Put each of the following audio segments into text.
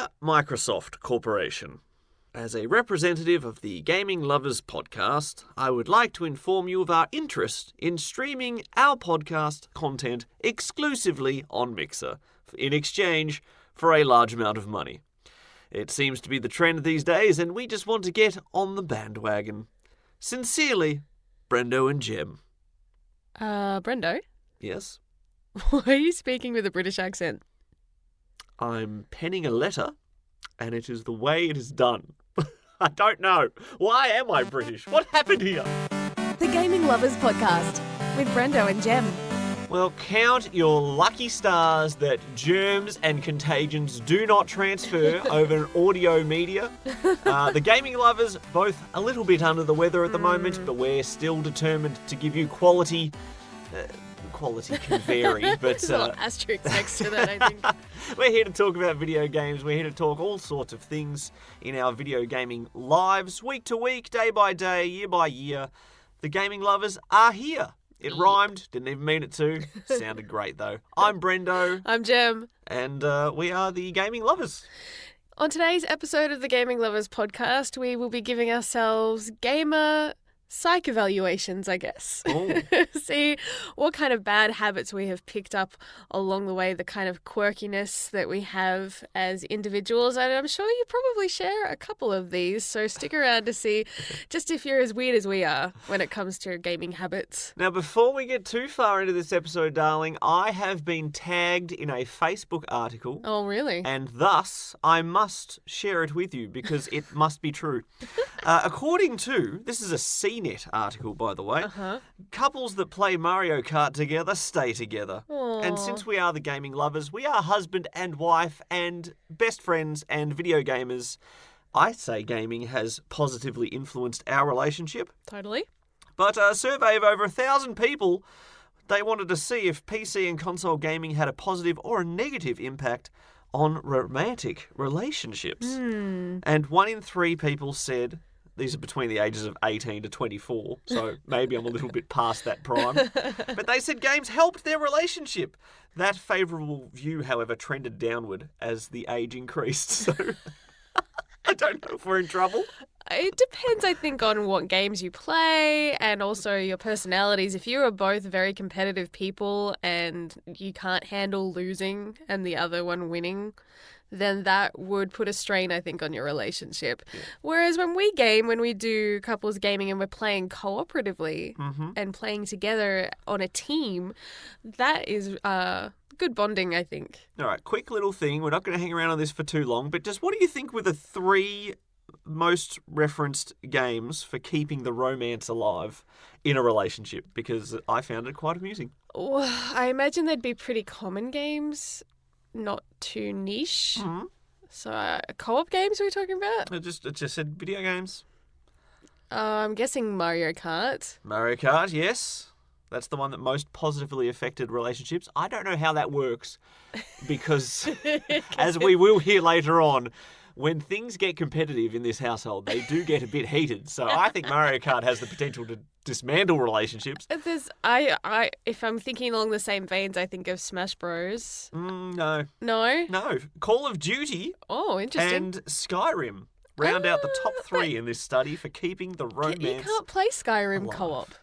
Dear Microsoft Corporation, as a representative of the Gaming Lovers podcast, I would like to inform you of our interest in streaming our podcast content exclusively on Mixer, in exchange for a large amount of money. It seems to be the trend these days, and we just want to get on the bandwagon. Sincerely, Brendo and Jem. Brendo? Yes? Why are you speaking with a British accent? I'm penning a letter, and it is the way it is done. I don't know. Why am I British? What happened here? The Gaming Lovers podcast with Brendo and Jem. Well, count your lucky stars that germs and contagions do not transfer over an audio media. The Gaming Lovers, both a little bit under the weather at the moment, but we're still determined to give you quality. Quality can vary, but... There's a little asterisk next to that, I think. We're here to talk about video games. We're here to talk all sorts of things in our video gaming lives, week to week, day by day, year by year. The Gaming Lovers are here. It rhymed, didn't even mean it to. Sounded great, though. I'm Brendo. I'm Jem. And we are the Gaming Lovers. On today's episode of the Gaming Lovers podcast, we will be giving ourselves gamer psych evaluations, I guess. See what kind of bad habits we have picked up along the way, the kind of quirkiness that we have as individuals. And I'm sure you probably share a couple of these, so stick around to see just if you're as weird as we are when it comes to gaming habits. Now, before we get too far into this episode, darling, I have been tagged in a Facebook article. Oh, really? And thus, I must share it with you because it must be true. According to, this is a CNET article, by the way, couples that play Mario Kart together stay together. Aww. And since we are the Gaming Lovers, we are husband and wife and best friends and video gamers. I say gaming has positively influenced our relationship. Totally. But a survey of over 1,000 people, they wanted to see if PC and console gaming had a positive or a negative impact on romantic relationships. And 1 in 3 people said, these are between the ages of 18 to 24, so maybe I'm a little bit past that prime, but they said games helped their relationship. That favourable view, however, trended downward as the age increased, so I don't know if we're in trouble. It depends, I think, on what games you play and also your personalities. If you are both very competitive people and you can't handle losing and the other one winning, then that would put a strain, I think, on your relationship. Yeah. Whereas when we game, when we do couples gaming and we're playing cooperatively and playing together on a team, that is good bonding, I think. All right, quick little thing. We're not going to hang around on this for too long, but just what do you think were the 3 most referenced games for keeping the romance alive in a relationship? Because I found it quite amusing. Well, I imagine they'd be pretty common games, not too niche. So co-op games are we talking about? It just said video games. I'm guessing Mario Kart. Mario Kart, yes. That's the one that most positively affected relationships. I don't know how that works because, as we will hear later on, when things get competitive in this household, they do get a bit heated. So I think Mario Kart has the potential to dismantle relationships. If I'm thinking along the same veins, I think of Smash Bros. No. No? No. Call of Duty. Oh, interesting. And Skyrim round out the top 3 in this study for keeping the romance You can't play Skyrim alive. Co-op.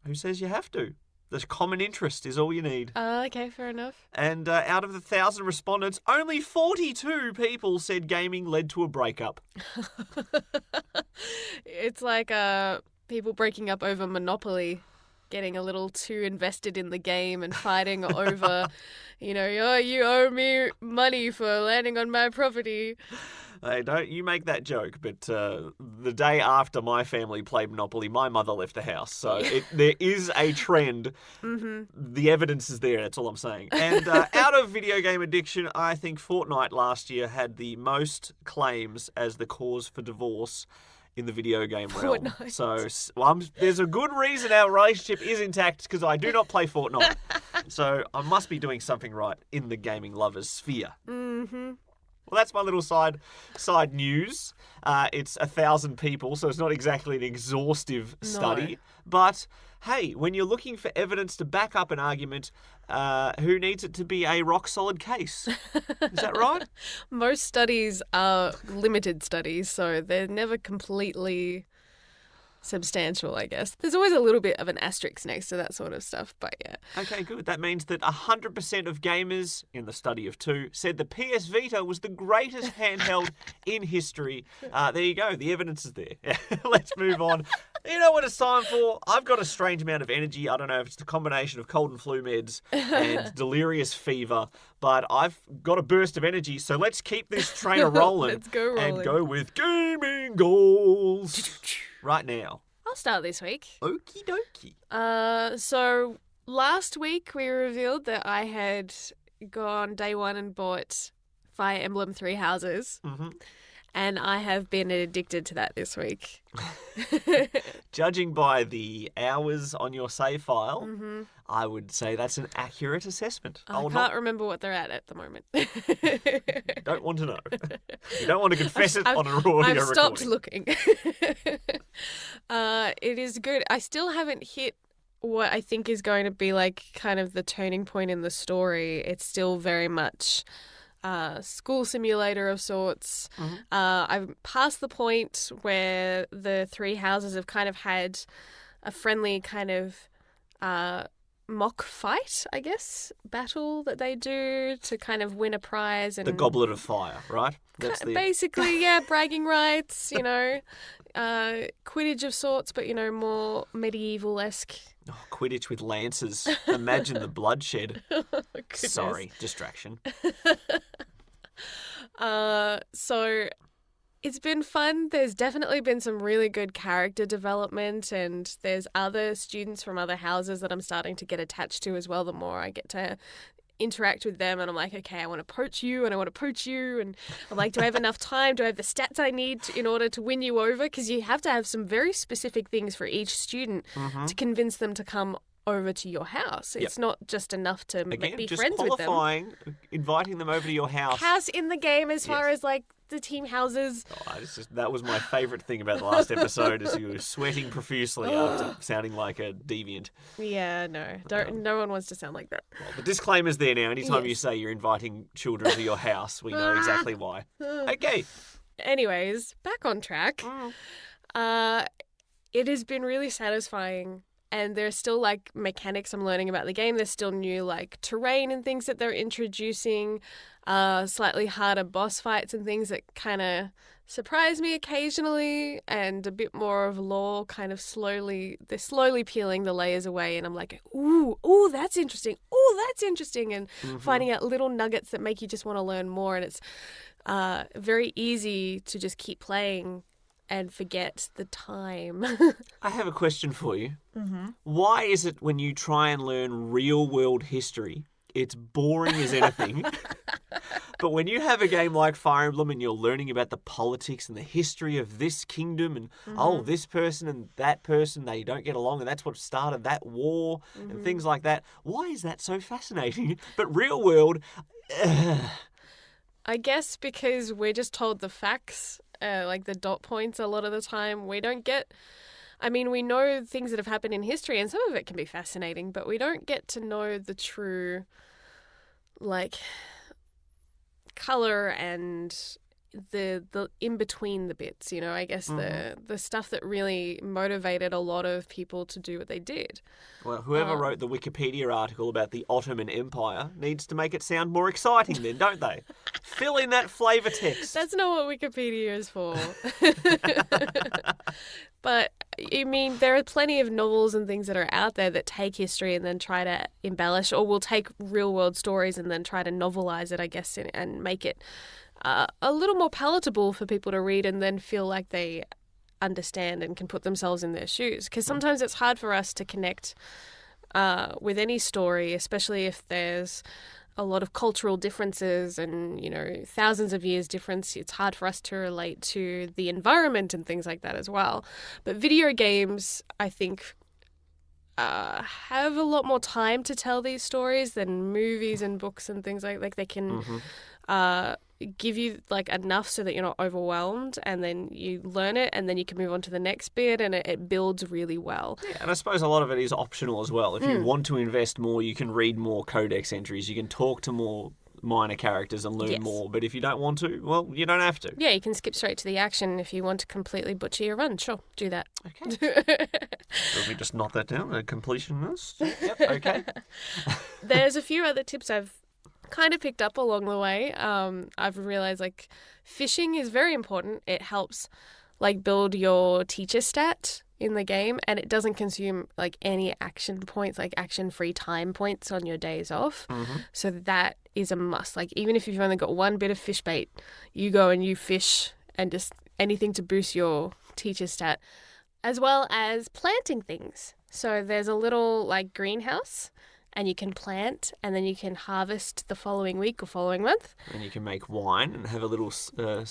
Who says you have to? The common interest is all you need. Okay, fair enough. And out of the 1,000 respondents, only 42 people said gaming led to a breakup. It's like people breaking up over Monopoly, getting a little too invested in the game and fighting over, oh, you owe me money for landing on my property. Hey, don't you make that joke, but the day after my family played Monopoly, my mother left the house. So there is a trend. The evidence is there, that's all I'm saying. And out of video game addiction, I think Fortnite last year had the most claims as the cause for divorce in the video game realm. Fortnite. So there's a good reason our relationship is intact because I do not play Fortnite. So I must be doing something right in the gaming lovers sphere. Well, that's my little side news. It's 1,000 people, so it's not exactly an exhaustive study. But hey, when you're looking for evidence to back up an argument, who needs it to be a rock-solid case? Is that right? Most studies are limited studies, so they're never completely substantial, I guess. There's always a little bit of an asterisk next to that sort of stuff, but yeah. Okay, good. That means that 100% of gamers, in the study of 2, said the PS Vita was the greatest handheld in history. There you go. The evidence is there. Let's move on. You know what it's time for? I've got a strange amount of energy. I don't know if it's the combination of cold and flu meds and delirious fever, but I've got a burst of energy, so let's keep this train rolling. Let's go rolling. And go with gaming goals right now. I'll start this week. Okie dokie. So last week we revealed that I had gone day one and bought Fire Emblem 3 Houses. Mm-hmm. And I have been addicted to that this week. Judging by the hours on your save file, Mm-hmm. I would say that's an accurate assessment. I can't remember what they're at the moment. Don't want to know. You don't want to confess it on an audio I've stopped recording. looking. It is good. I still haven't hit what I think is going to be like kind of the turning point in the story. It's still very much school simulator of sorts. Mm-hmm. I've passed the point where the 3 houses have kind of had a friendly kind of mock fight, I guess, battle that they do to kind of win a prize. And The Goblet of Fire, right? basically, yeah, bragging rights, Quidditch of sorts, but, more medieval-esque. Oh, Quidditch with lances. Imagine the bloodshed. Oh, goodness. Sorry, distraction. So it's been fun. There's definitely been some really good character development, and there's other students from other houses that I'm starting to get attached to as well. The more I get to interact with them, and I'm like, okay, I want to poach you, and I want to poach you, and I'm like, do I have enough time? Do I have the stats I need in order to win you over? Because you have to have some very specific things for each student to convince them to come over to your house. It's not just enough to be just friends with them. qualifying, inviting them over to your house. House in the game as far as like the team houses. Oh, that was my favourite thing about the last episode is you were sweating profusely after sounding like a deviant. Yeah, no. No one wants to sound like that. Well, the disclaimer's there now. Anytime you Yes. say you're inviting children to your house, we know exactly why. Okay. Anyways, back on track. It has been really satisfying, and there's still like mechanics I'm learning about the game. There's still new like terrain and things that they're introducing, slightly harder boss fights and things that kind of surprise me occasionally, and a bit more of lore kind of they're slowly peeling the layers away, and I'm like, ooh, that's interesting. Ooh, that's interesting. And finding out little nuggets that make you just want to learn more. And it's very easy to just keep playing and forget the time. I have a question for you. Why is it when you try and learn real-world history, it's boring as anything, but when you have a game like Fire Emblem and you're learning about the politics and the history of this kingdom and, this person and that person, they don't get along and that's what started that war and things like that, why is that so fascinating? But real-world... I guess because we're just told the facts, like the dot points a lot of the time. We don't get... we know things that have happened in history, and some of it can be fascinating, but we don't get to know the true, like, colour and the in between the bits, I guess the stuff that really motivated a lot of people to do what they did. Well, whoever wrote the Wikipedia article about the Ottoman Empire needs to make it sound more exciting then, don't they? Fill in that flavour text. That's not what Wikipedia is for. But, there are plenty of novels and things that are out there that take history and then try to embellish, or will take real-world stories and then try to novelize it, I guess, and make it a little more palatable for people to read and then feel like they understand and can put themselves in their shoes. Because sometimes it's hard for us to connect with any story, especially if there's a lot of cultural differences and, thousands of years difference. It's hard for us to relate to the environment and things like that as well. But video games, I think, have a lot more time to tell these stories than movies and books and things like they can give you like enough so that you're not overwhelmed, and then you learn it, and then you can move on to the next bit, and it builds really well. Yeah, and I suppose a lot of it is optional as well. If you want to invest more, you can read more codex entries, you can talk to more minor characters and learn more. But if you don't want to, well, you don't have to. Yeah, you can skip straight to the action if you want to completely butcher your run. Sure, do that. Okay. Let me just note that down. A completionist. Yep. Okay. There's a few other tips I've kind of picked up along the way. I've realized like fishing is very important. It helps like build your teacher stat in the game, and it doesn't consume like any action points, like action free time points on your days off. So that is a must. Like even if you've only got one bit of fish bait, you go and you fish, and just anything to boost your teacher stat, as well as planting things. So there's a little like greenhouse, and you can plant, and then you can harvest the following week or following month. And you can make wine and have a little No,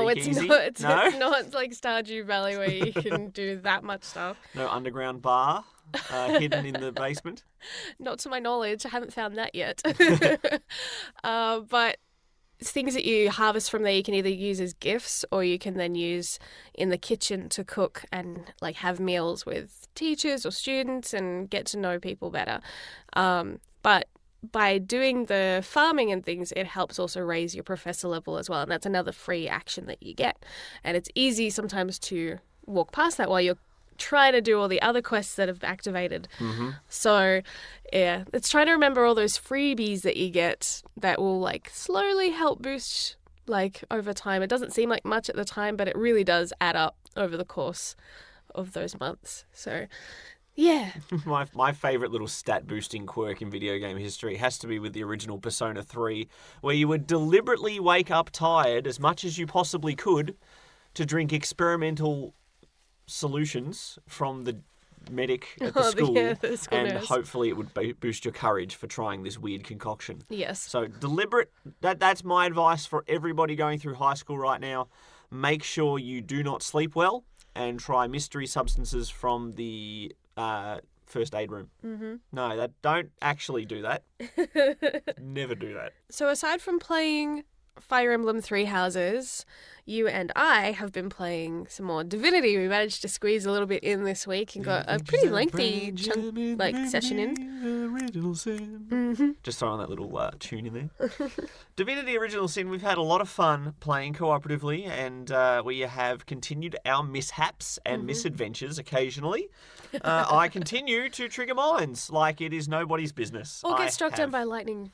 it's speakeasy. not. It's No? not like Stardew Valley where you can do that much stuff. No underground bar hidden in the basement. Not to my knowledge. I haven't found that yet. But things that you harvest from there, you can either use as gifts, or you can then use in the kitchen to cook and like have meals with teachers or students and get to know people better. But by doing the farming and things, it helps also raise your professor level as well. And that's another free action that you get. And it's easy sometimes to walk past that while you're trying to do all the other quests that have activated. So yeah, it's trying to remember all those freebies that you get that will like slowly help boost like over time. It doesn't seem like much at the time, but it really does add up over the course of those months. So yeah. My favourite little stat boosting quirk in video game history has to be with the original Persona 3, where you would deliberately wake up tired as much as you possibly could to drink experimental solutions from the medic at the school, the school and nurse. hopefully it would boost your courage for trying this weird concoction. Yes. So deliberate, that's my advice for everybody going through high school right now. Make sure you do not sleep well, and try mystery substances from the first aid room. No, don't actually do that. Never do that. So aside from playing Fire Emblem Three Houses, you and I have been playing some more Divinity. We managed to squeeze a little bit in this week and got a pretty lengthy session in. Just throwing that little tune in there. Divinity Original Sin, we've had a lot of fun playing cooperatively, and we have continued our mishaps and misadventures occasionally. I continue to trigger mines like it is nobody's business. Or get struck down by lightning.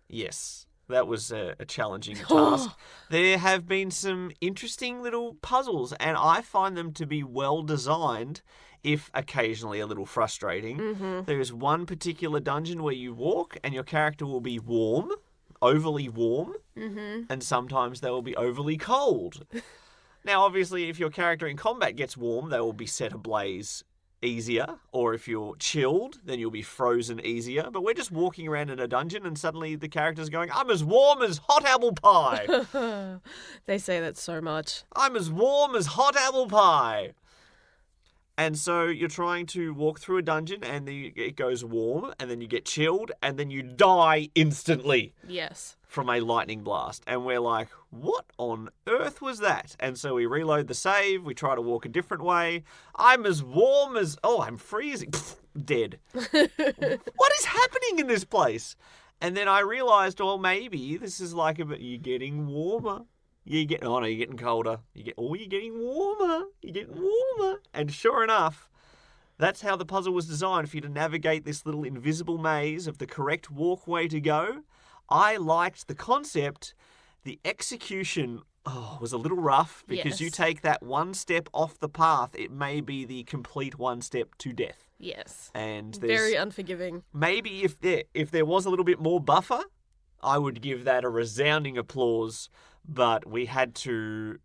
Yes. That was a challenging task. There have been some interesting little puzzles, and I find them to be well designed, if occasionally a little frustrating. There is one particular dungeon where you walk and your character will be warm, overly warm, and sometimes they will be overly cold. Now, obviously, if your character in combat gets warm, they will be set ablaze easier, or if you're chilled, then you'll be frozen easier. But we're just walking around in a dungeon and suddenly the character's going, I'm as warm as hot apple pie. They say that so much. I'm as warm as hot apple pie. And so you're trying to walk through a dungeon and it goes warm, and then you get chilled, and then you die instantly. Yes. From a lightning blast. And we're like, what on earth was that? And so we reload the save, we try to walk a different way. I'm as warm as... Oh, I'm freezing. Pfft, dead. What is happening in this place? And then I realised, well, maybe this is like you're getting warmer. You're getting colder. You're getting warmer. You're getting warmer. And sure enough, that's how the puzzle was designed, for you to navigate this little invisible maze of the correct walkway to go. I liked the concept. The execution was a little rough, because you take that one step off the path, it may be the complete one step to death. Yes. And very unforgiving. Maybe if there was a little bit more buffer, I would give that a resounding applause. But we had to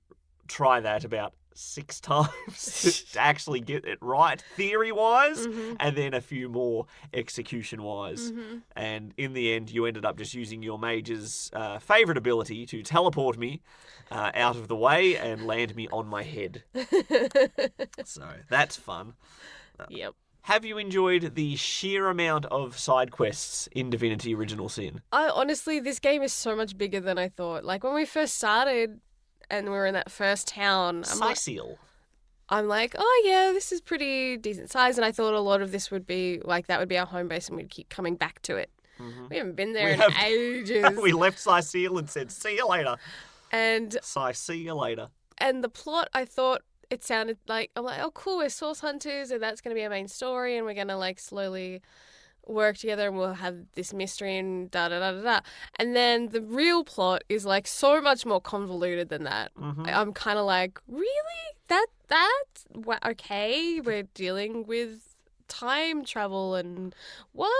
try that about 6 times to actually get it right, theory-wise, and then a few more execution-wise. And in the end, you ended up just using your mage's favourite ability to teleport me out of the way and land me on my head. So that's fun. Yep. Have you enjoyed the sheer amount of side quests in Divinity Original Sin? Honestly, this game is so much bigger than I thought. Like, when we first started and we were in that first town, I'm like, oh yeah, this is pretty decent size, and I thought a lot of this would be like that would be our home base, and we'd keep coming back to it. Mm-hmm. We haven't been there in ages. We left Psych and said, "See you later." And see you later. And the plot, I thought it sounded like I'm like, oh cool, we're source hunters, and that's going to be our main story, and we're going to like slowly work together, and we'll have this mystery and da da da da da. And then the real plot is like so much more convoluted than that. Mm-hmm. I'm kind of like, really? That's okay. We're dealing with time travel and what?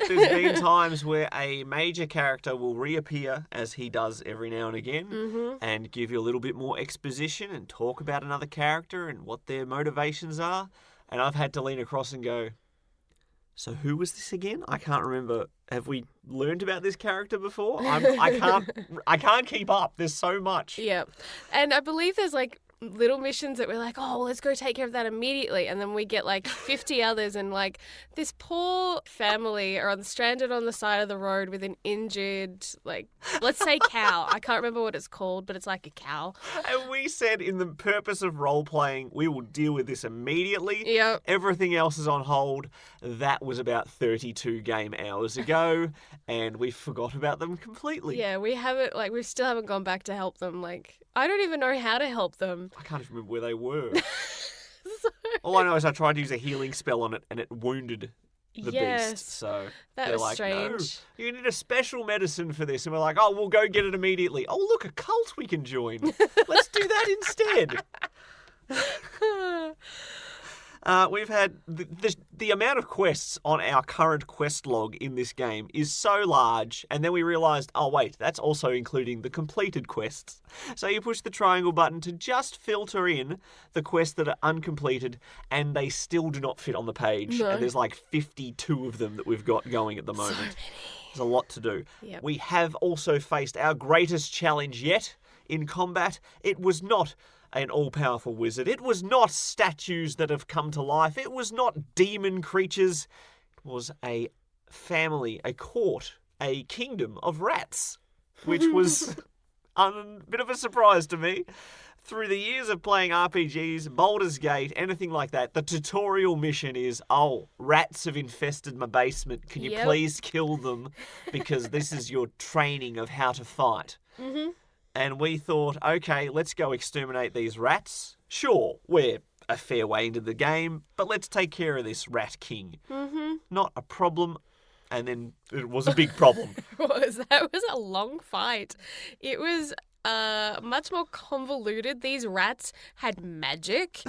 There's been times where a major character will reappear, as he does every now and again, mm-hmm. and give you a little bit more exposition and talk about another character and what their motivations are. And I've had to lean across and go, so who was this again? I can't remember. Have we learned about this character before? I can't keep up. There's so much. Yeah. And I believe there's like little missions that we're like, oh, well, let's go take care of that immediately. And then we get like 50 others, and like this poor family are stranded on the side of the road with an injured, like, let's say cow. I can't remember what it's called, but it's like a cow. And we said in the purpose of role-playing, we will deal with this immediately. Yep. Everything else is on hold. That was about 32 game hours ago, and we forgot about them completely. Yeah, we still haven't gone back to help them. Like, I don't even know how to help them. I can't even remember where they were. All I know is I tried to use a healing spell on it, and it wounded the beast. So that was like, strange. No, you need a special medicine for this. And we're like, oh, we'll go get it immediately. Oh, look, a cult we can join. Let's do that instead. We've had the amount of quests on our current quest log in this game is so large, and then we realised, oh wait, that's also including the completed quests. So you push the triangle button to just filter in the quests that are uncompleted, and they still do not fit on the page. No. And there's like 52 of them that we've got going at the moment. So many. There's a lot to do. Yep. We have also faced our greatest challenge yet in combat. It was not an all-powerful wizard. It was not statues that have come to life. It was not demon creatures. It was a family, a court, a kingdom of rats, which was a bit of a surprise to me. Through the years of playing RPGs, Baldur's Gate, anything like that, the tutorial mission is, oh, rats have infested my basement. Can you please kill them? Because this is your training of how to fight. Mm-hmm. And we thought, okay, let's go exterminate these rats. Sure, we're a fair way into the game, but let's take care of this rat king. Mm-hmm. Not a problem. And then it was a big problem. That was a long fight. It was much more convoluted. These rats had magic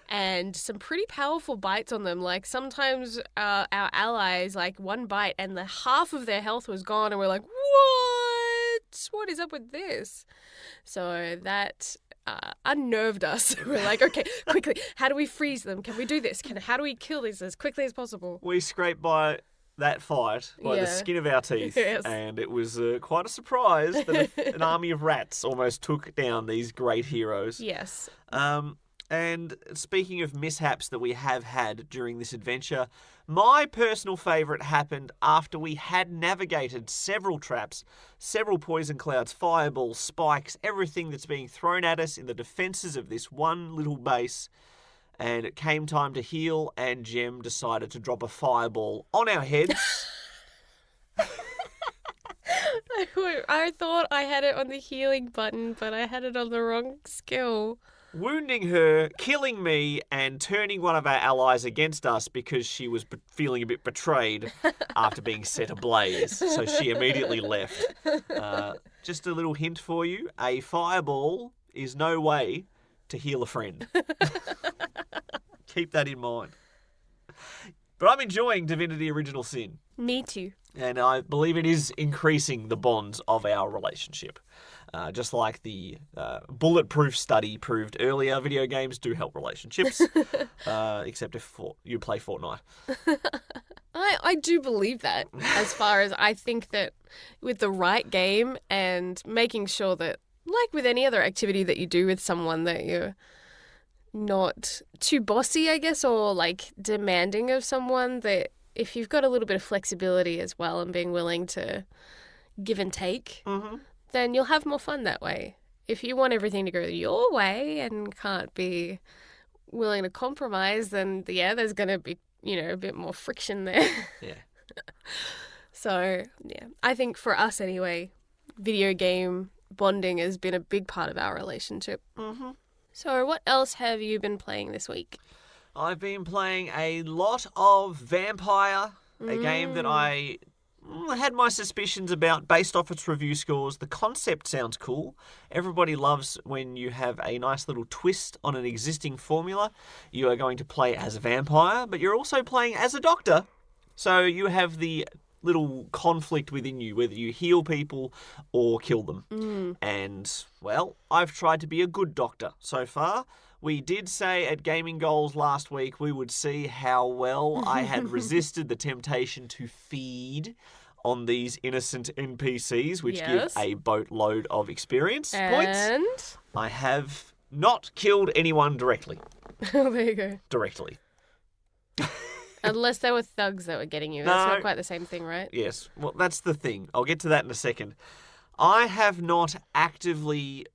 and some pretty powerful bites on them. Like, sometimes our allies, like, one bite and the half of their health was gone, and we're like, what is up with this? So that unnerved us. We're like, okay, quickly, how do we freeze them? Can we do this? How do we kill these as quickly as possible? We scraped by that fight by the skin of our teeth. Yes. And it was quite a surprise that an army of rats almost took down these great heroes. Yes. And speaking of mishaps that we have had during this adventure, my personal favourite happened after we had navigated several traps, several poison clouds, fireballs, spikes, everything that's being thrown at us in the defences of this one little base. And it came time to heal, and Jem decided to drop a fireball on our heads. I thought I had it on the healing button, but I had it on the wrong skill. Wounding her, killing me, and turning one of our allies against us because she was feeling a bit betrayed after being set ablaze. So she immediately left. Just a little hint for you, a fireball is no way to heal a friend. Keep that in mind. But I'm enjoying Divinity Original Sin. Me too. And I believe it is increasing the bonds of our relationship. Just like the bulletproof study proved earlier, video games do help relationships, except if you play Fortnite. I do believe that, as far as I think that with the right game and making sure that, like with any other activity that you do with someone, that you're not too bossy, I guess, or like demanding of someone, that if you've got a little bit of flexibility as well and being willing to give and take, then you'll have more fun that way. If you want everything to go your way and can't be willing to compromise, then yeah, there's going to be, a bit more friction there. Yeah. So, yeah, I think for us anyway, video game bonding has been a big part of our relationship. Mm-hmm. So what else have you been playing this week? I've been playing a lot of Vampyr, a game that I had my suspicions about based off its review scores. The concept sounds cool. Everybody loves when you have a nice little twist on an existing formula. You are going to play as a vampire, but you're also playing as a doctor. So you have the little conflict within you, whether you heal people or kill them. And, well, I've tried to be a good doctor so far. We did say at Gaming Goals last week we would see how well I had resisted the temptation to feed on these innocent NPCs, which give a boatload of experience points. I have not killed anyone directly. Oh, there you go. Directly. Unless they were thugs that were getting you. That's not quite the same thing, right? Yes. Well, that's the thing. I'll get to that in a second. I have not actively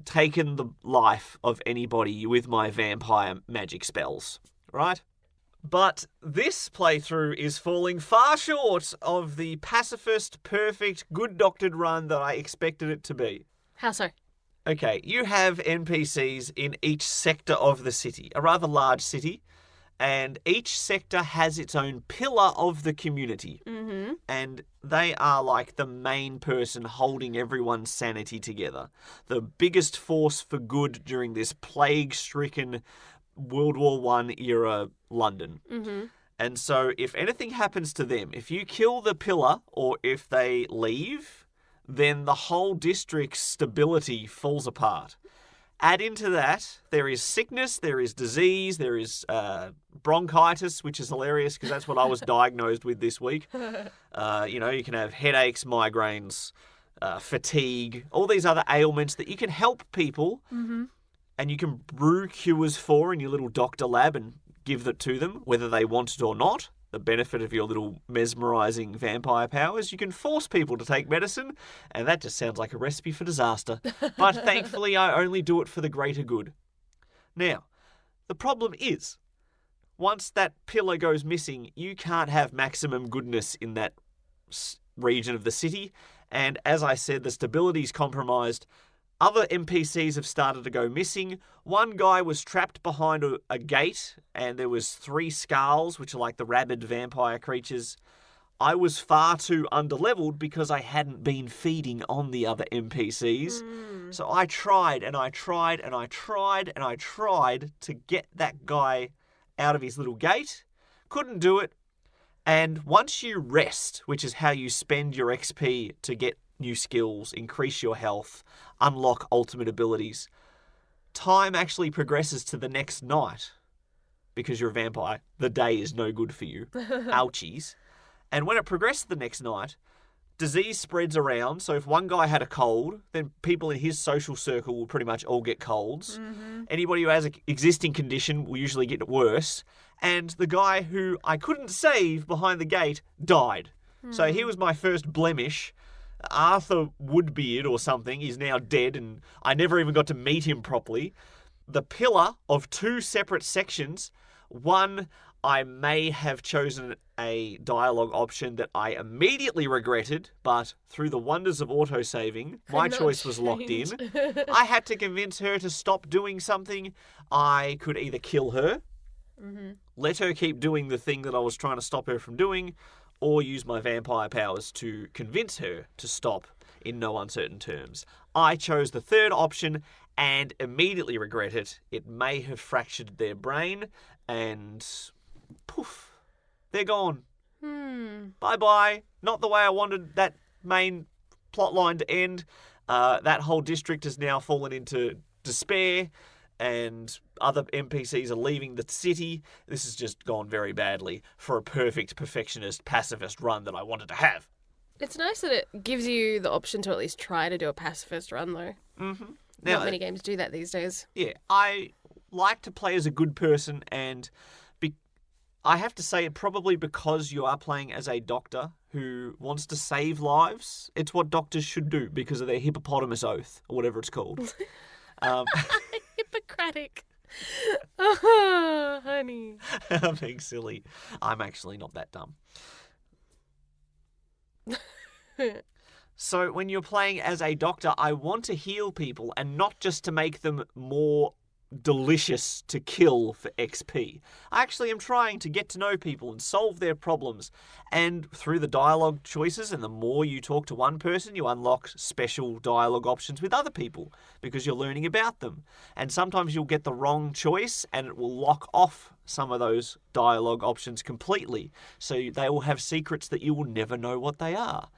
taken the life of anybody with my vampire magic spells, right? But this playthrough is falling far short of the pacifist, perfect, good doctored run that I expected it to be. How so? Okay, you have NPCs in each sector of the city, a rather large city, and each sector has its own pillar of the community. And they are like the main person holding everyone's sanity together. The biggest force for good during this plague-stricken World War I era London. And so if anything happens to them, if you kill the pillar or if they leave, then the whole district's stability falls apart. Add into that, there is sickness, there is disease, there is bronchitis, which is hilarious because that's what I was diagnosed with this week. You can have headaches, migraines, fatigue, all these other ailments that you can help people and you can brew cures for in your little doctor lab and give that to them, whether they want it or not. The benefit of your little mesmerising vampire powers, you can force people to take medicine, and that just sounds like a recipe for disaster. But thankfully, I only do it for the greater good. Now, the problem is, once that pillar goes missing, you can't have maximum goodness in that region of the city, and as I said, the stability's compromised. Other NPCs have started to go missing. One guy was trapped behind a gate, and there was 3 Skulls, which are like the rabid vampire creatures. I was far too underleveled because I hadn't been feeding on the other NPCs. So I tried, and I tried, and I tried, and I tried to get that guy out of his little gate. Couldn't do it. And once you rest, which is how you spend your XP to get new skills, increase your health, unlock ultimate abilities, time actually progresses to the next night because you're a vampire. The day is no good for you. Ouchies. And when it progresses the next night, disease spreads around. So if one guy had a cold, then people in his social circle will pretty much all get colds. Anybody who has an existing condition will usually get worse. And the guy who I couldn't save behind the gate died. So he was my first blemish. Arthur Woodbeard or something is now dead, and I never even got to meet him properly. The pillar of 2 separate sections. One, I may have chosen a dialogue option that I immediately regretted, but through the wonders of autosaving, my choice was locked in. I had to convince her to stop doing something. I could either kill her, let her keep doing the thing that I was trying to stop her from doing, or use my vampire powers to convince her to stop in no uncertain terms. I chose the third option and immediately regret it. It may have fractured their brain and poof, they're gone. Bye-bye. Not the way I wanted that main plot line to end. That whole district has now fallen into despair and other NPCs are leaving the city. This has just gone very badly for a perfect, perfectionist, pacifist run that I wanted to have. It's nice that it gives you the option to at least try to do a pacifist run, though. Now, Not many games do that these days. Yeah, I like to play as a good person, and I have to say it probably because you are playing as a doctor who wants to save lives. It's what doctors should do because of their hippopotamus oath, or whatever it's called. Hippocratic. Oh, honey. I'm being silly. I'm actually not that dumb. So when you're playing as a doctor, I want to heal people and not just to make them more delicious to kill for XP. I actually am trying to get to know people and solve their problems. And through the dialogue choices, and the more you talk to one person, you unlock special dialogue options with other people because you're learning about them. And sometimes you'll get the wrong choice and it will lock off some of those dialogue options completely. So they will have secrets that you will never know what they are.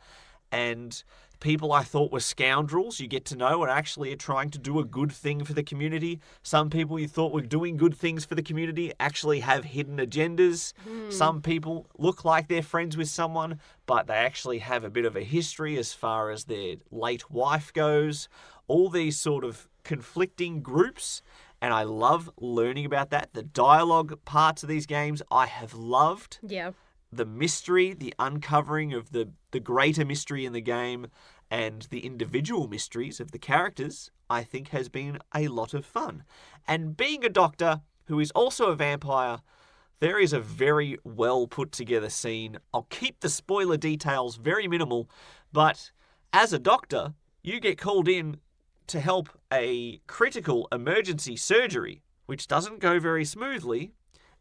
And people I thought were scoundrels, you get to know, are actually trying to do a good thing for the community. Some people you thought were doing good things for the community actually have hidden agendas. Some people look like they're friends with someone, but they actually have a bit of a history as far as their late wife goes. All these sort of conflicting groups, and I love learning about that. The dialogue parts of these games I have loved. Yeah. The mystery, the uncovering of the greater mystery in the game, and the individual mysteries of the characters, I think has been a lot of fun. And being a doctor who is also a vampire, there is a very well put together scene. I'll keep the spoiler details very minimal, but as a doctor, you get called in to help a critical emergency surgery, which doesn't go very smoothly,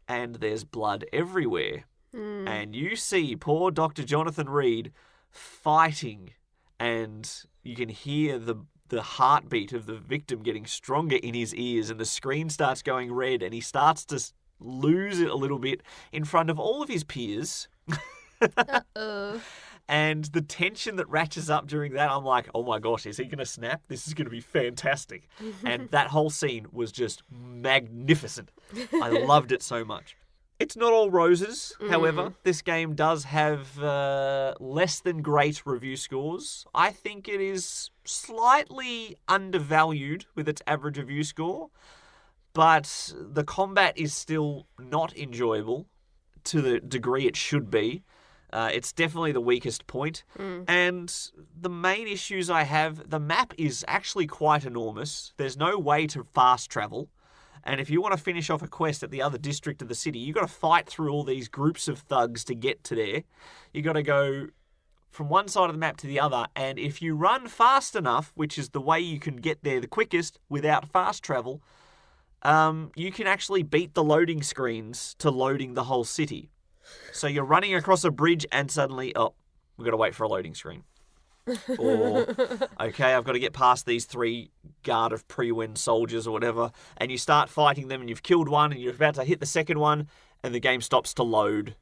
and there's blood everywhere. And you see poor Dr. Jonathan Reed fighting, and you can hear the heartbeat of the victim getting stronger in his ears, and the screen starts going red, and he starts to lose it a little bit in front of all of his peers. Uh-oh. And the tension that ratchets up during that, I'm like, oh my gosh, is he going to snap? This is going to be fantastic. And that whole scene was just magnificent. I loved it so much. It's not all roses, however. This game does have less than great review scores. I think it is slightly undervalued with its average review score, but the combat is still not enjoyable to the degree it should be. It's definitely the weakest point. And the main issues I have, the map is actually quite enormous. There's no way to fast travel. And if you want to finish off a quest at the other district of the city, you've got to fight through all these groups of thugs to get to there. You've got to go from one side of the map to the other. And if you run fast enough, which is the way you can get there the quickest without fast travel, you can actually beat the loading screens to loading the whole city. So you're running across a bridge and suddenly, we've got to wait for a loading screen. Or, okay, I've got to get past these 3 guard of pre-win soldiers or whatever, and you start fighting them and you've killed one and you're about to hit the second one and the game stops to load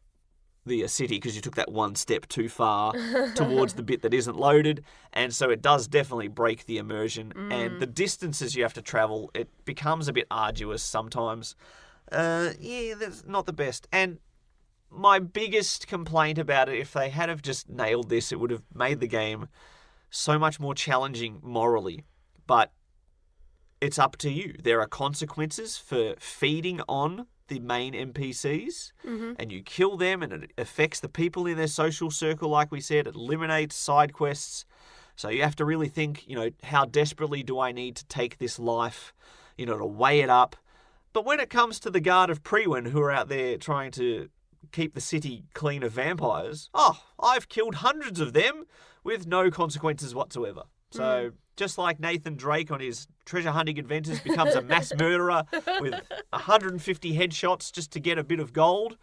the city because you took that one step too far towards the bit that isn't loaded, and so it does definitely break the immersion. And the distances you have to travel, it becomes a bit arduous sometimes. That's not the best. And my biggest complaint about it, if they had have just nailed this, it would have made the game so much more challenging morally. But it's up to you. There are consequences for feeding on the main NPCs, and you kill them, and it affects the people in their social circle, like we said. It eliminates side quests. So you have to really think, how desperately do I need to take this life, to weigh it up. But when it comes to the Guard of Prewin, who are out there trying to keep the city clean of vampires, I've killed hundreds of them with no consequences whatsoever. So just like Nathan Drake on his treasure hunting adventures becomes a mass murderer with 150 headshots just to get a bit of gold,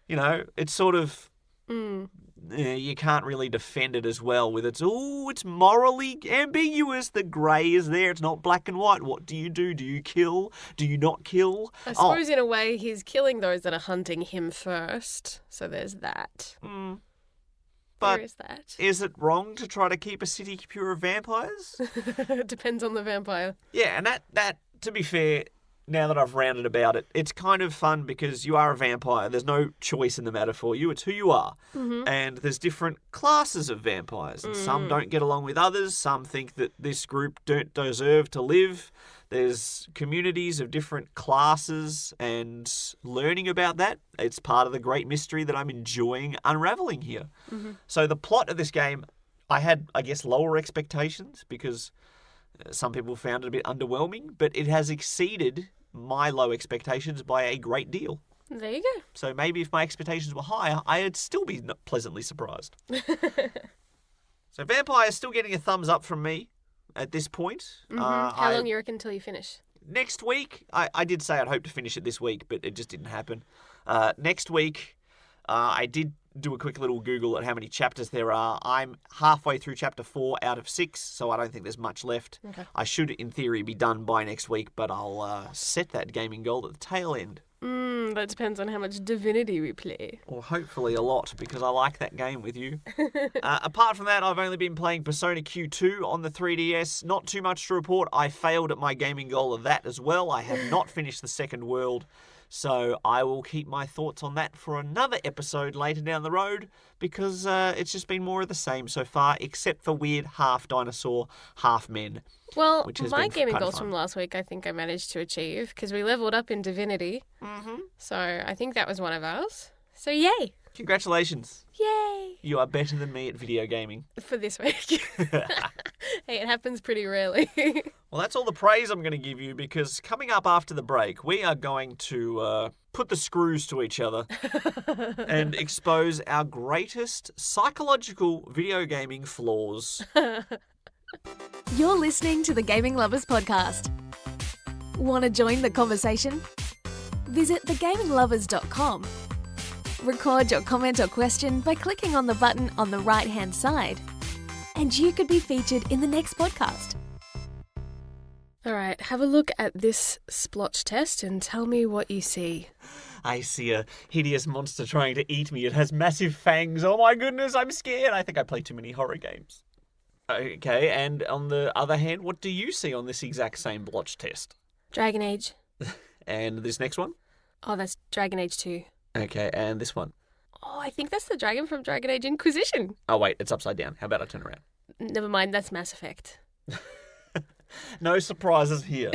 it's sort of, you can't really defend it as well with it's morally ambiguous. The grey is there. It's not black and white. What do you do? Do you kill? Do you not kill? I suppose in a way he's killing those that are hunting him first. So there's that. But there is that. Is it wrong to try to keep a city pure of vampires? Depends on the vampire. Yeah, and that to be fair, now that I've rounded about it, it's kind of fun because you are a vampire. There's no choice in the matter for you. It's who you are. Mm-hmm. And there's different classes of vampires. And some don't get along with others. Some think that this group don't deserve to live. There's communities of different classes, and learning about that, it's part of the great mystery that I'm enjoying unraveling here. Mm-hmm. So the plot of this game, I had, I guess, lower expectations because some people found it a bit underwhelming, but it has exceeded my low expectations by a great deal. There you go. So maybe if my expectations were higher, I'd still be pleasantly surprised. So Vampyr is still getting a thumbs up from me at this point. Mm-hmm. How long you reckon until you finish? Next week, I did say I'd hope to finish it this week, but it just didn't happen. Next week, I did do a quick little Google at how many chapters there are. I'm halfway through chapter 4 out of 6, so I don't think there's much left. Okay. I should, in theory, be done by next week, but I'll set that gaming goal at the tail end. That depends on how much Divinity we play. Or hopefully a lot, because I like that game with you. Apart from that, I've only been playing Persona Q2 on the 3DS. Not too much to report. I failed at my gaming goal of that as well. I have not finished the second world. So I will keep my thoughts on that for another episode later down the road, because it's just been more of the same so far, except for weird half dinosaur, half men. Well, which has my been gaming kind of goals fun. from last week I think I managed to achieve because we leveled up in Divinity. Mm-hmm. So I think that was one of ours. So yay! Congratulations. Yay! You are better than me at video gaming. For this week. Hey, it happens pretty rarely. Well, that's all the praise I'm going to give you, because coming up after the break, we are going to put the screws to each other and expose our greatest psychological video gaming flaws. You're listening to the Gaming Lovers Podcast. Want to join the conversation? Visit thegaminglovers.com. Record your comment or question by clicking on the button on the right-hand side, and you could be featured in the next podcast. All right, have a look at this splotch test and tell me what you see. I see a hideous monster trying to eat me. It has massive fangs. Oh my goodness, I'm scared. I think I play too many horror games. Okay, and on the other hand, what do you see on this exact same blotch test? Dragon Age. And this next one? Oh, that's Dragon Age 2. Okay, and this one? Oh, I think that's the dragon from Dragon Age Inquisition. Oh wait, it's upside down. How about I turn around? Never mind, that's Mass Effect. No surprises here.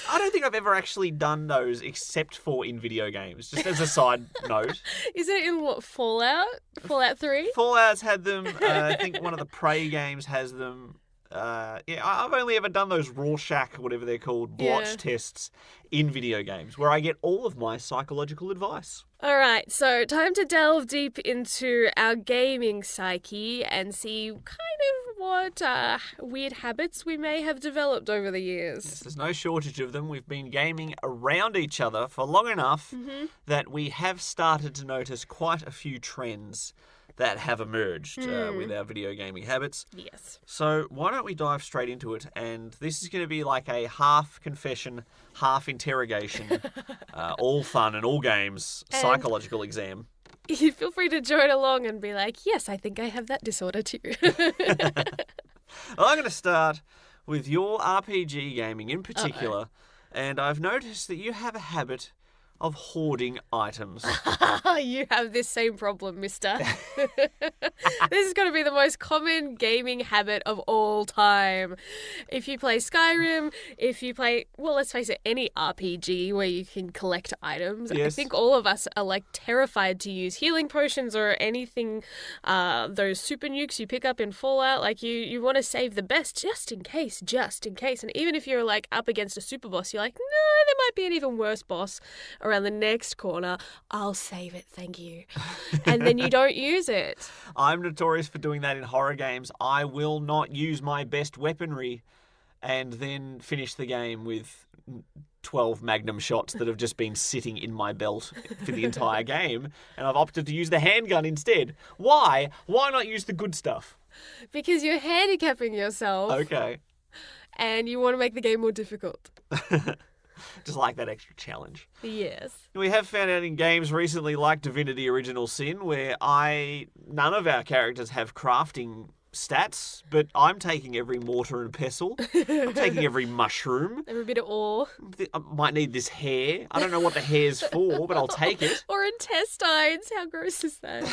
I don't think I've ever actually done those except for in video games, just as a side note. Is it in what, Fallout? Fallout 3? Fallout's had them. I think one of the Prey games has them. I've only ever done those Rorschach, whatever they're called, blotch tests in video games, where I get all of my psychological advice. All right, so time to delve deep into our gaming psyche and see kind of what weird habits we may have developed over the years. Yes, there's no shortage of them. We've been gaming around each other for long enough that we have started to notice quite a few trends that have emerged with our video gaming habits. Yes. So why don't we dive straight into it? And this is going to be like a half confession, half interrogation, all fun and all games, psychological exam. You feel free to join along and be like, yes, I think I have that disorder too. Well, I'm going to start with your RPG gaming in particular. And I've noticed that you have a habit of hoarding items. You have this same problem, mister. This is going to be the most common gaming habit of all time. If you play Skyrim, if you play, well, let's face it, any RPG where you can collect items, I Yes. think all of us are like terrified to use healing potions or anything, those super nukes you pick up in Fallout. Like you want to save the best just in case. And even if you're like up against a super boss, you're like, no, there might be an even worse boss around the next corner. I'll save it, thank you. And then you don't use it. I'm notorious for doing that in horror games. I will not use my best weaponry and then finish the game with 12 magnum shots that have just been sitting in my belt for the entire game, and I've opted to use the handgun instead. Why? Why not use the good stuff? Because you're handicapping yourself. Okay. And you want to make the game more difficult. Just like that extra challenge. Yes. We have found out in games recently like Divinity Original Sin where none of our characters have crafting stats, but I'm taking every mortar and pestle. I'm taking every mushroom. Every bit of ore. I might need this hair. I don't know what the hair's for, but I'll take it. Or intestines. How gross is that?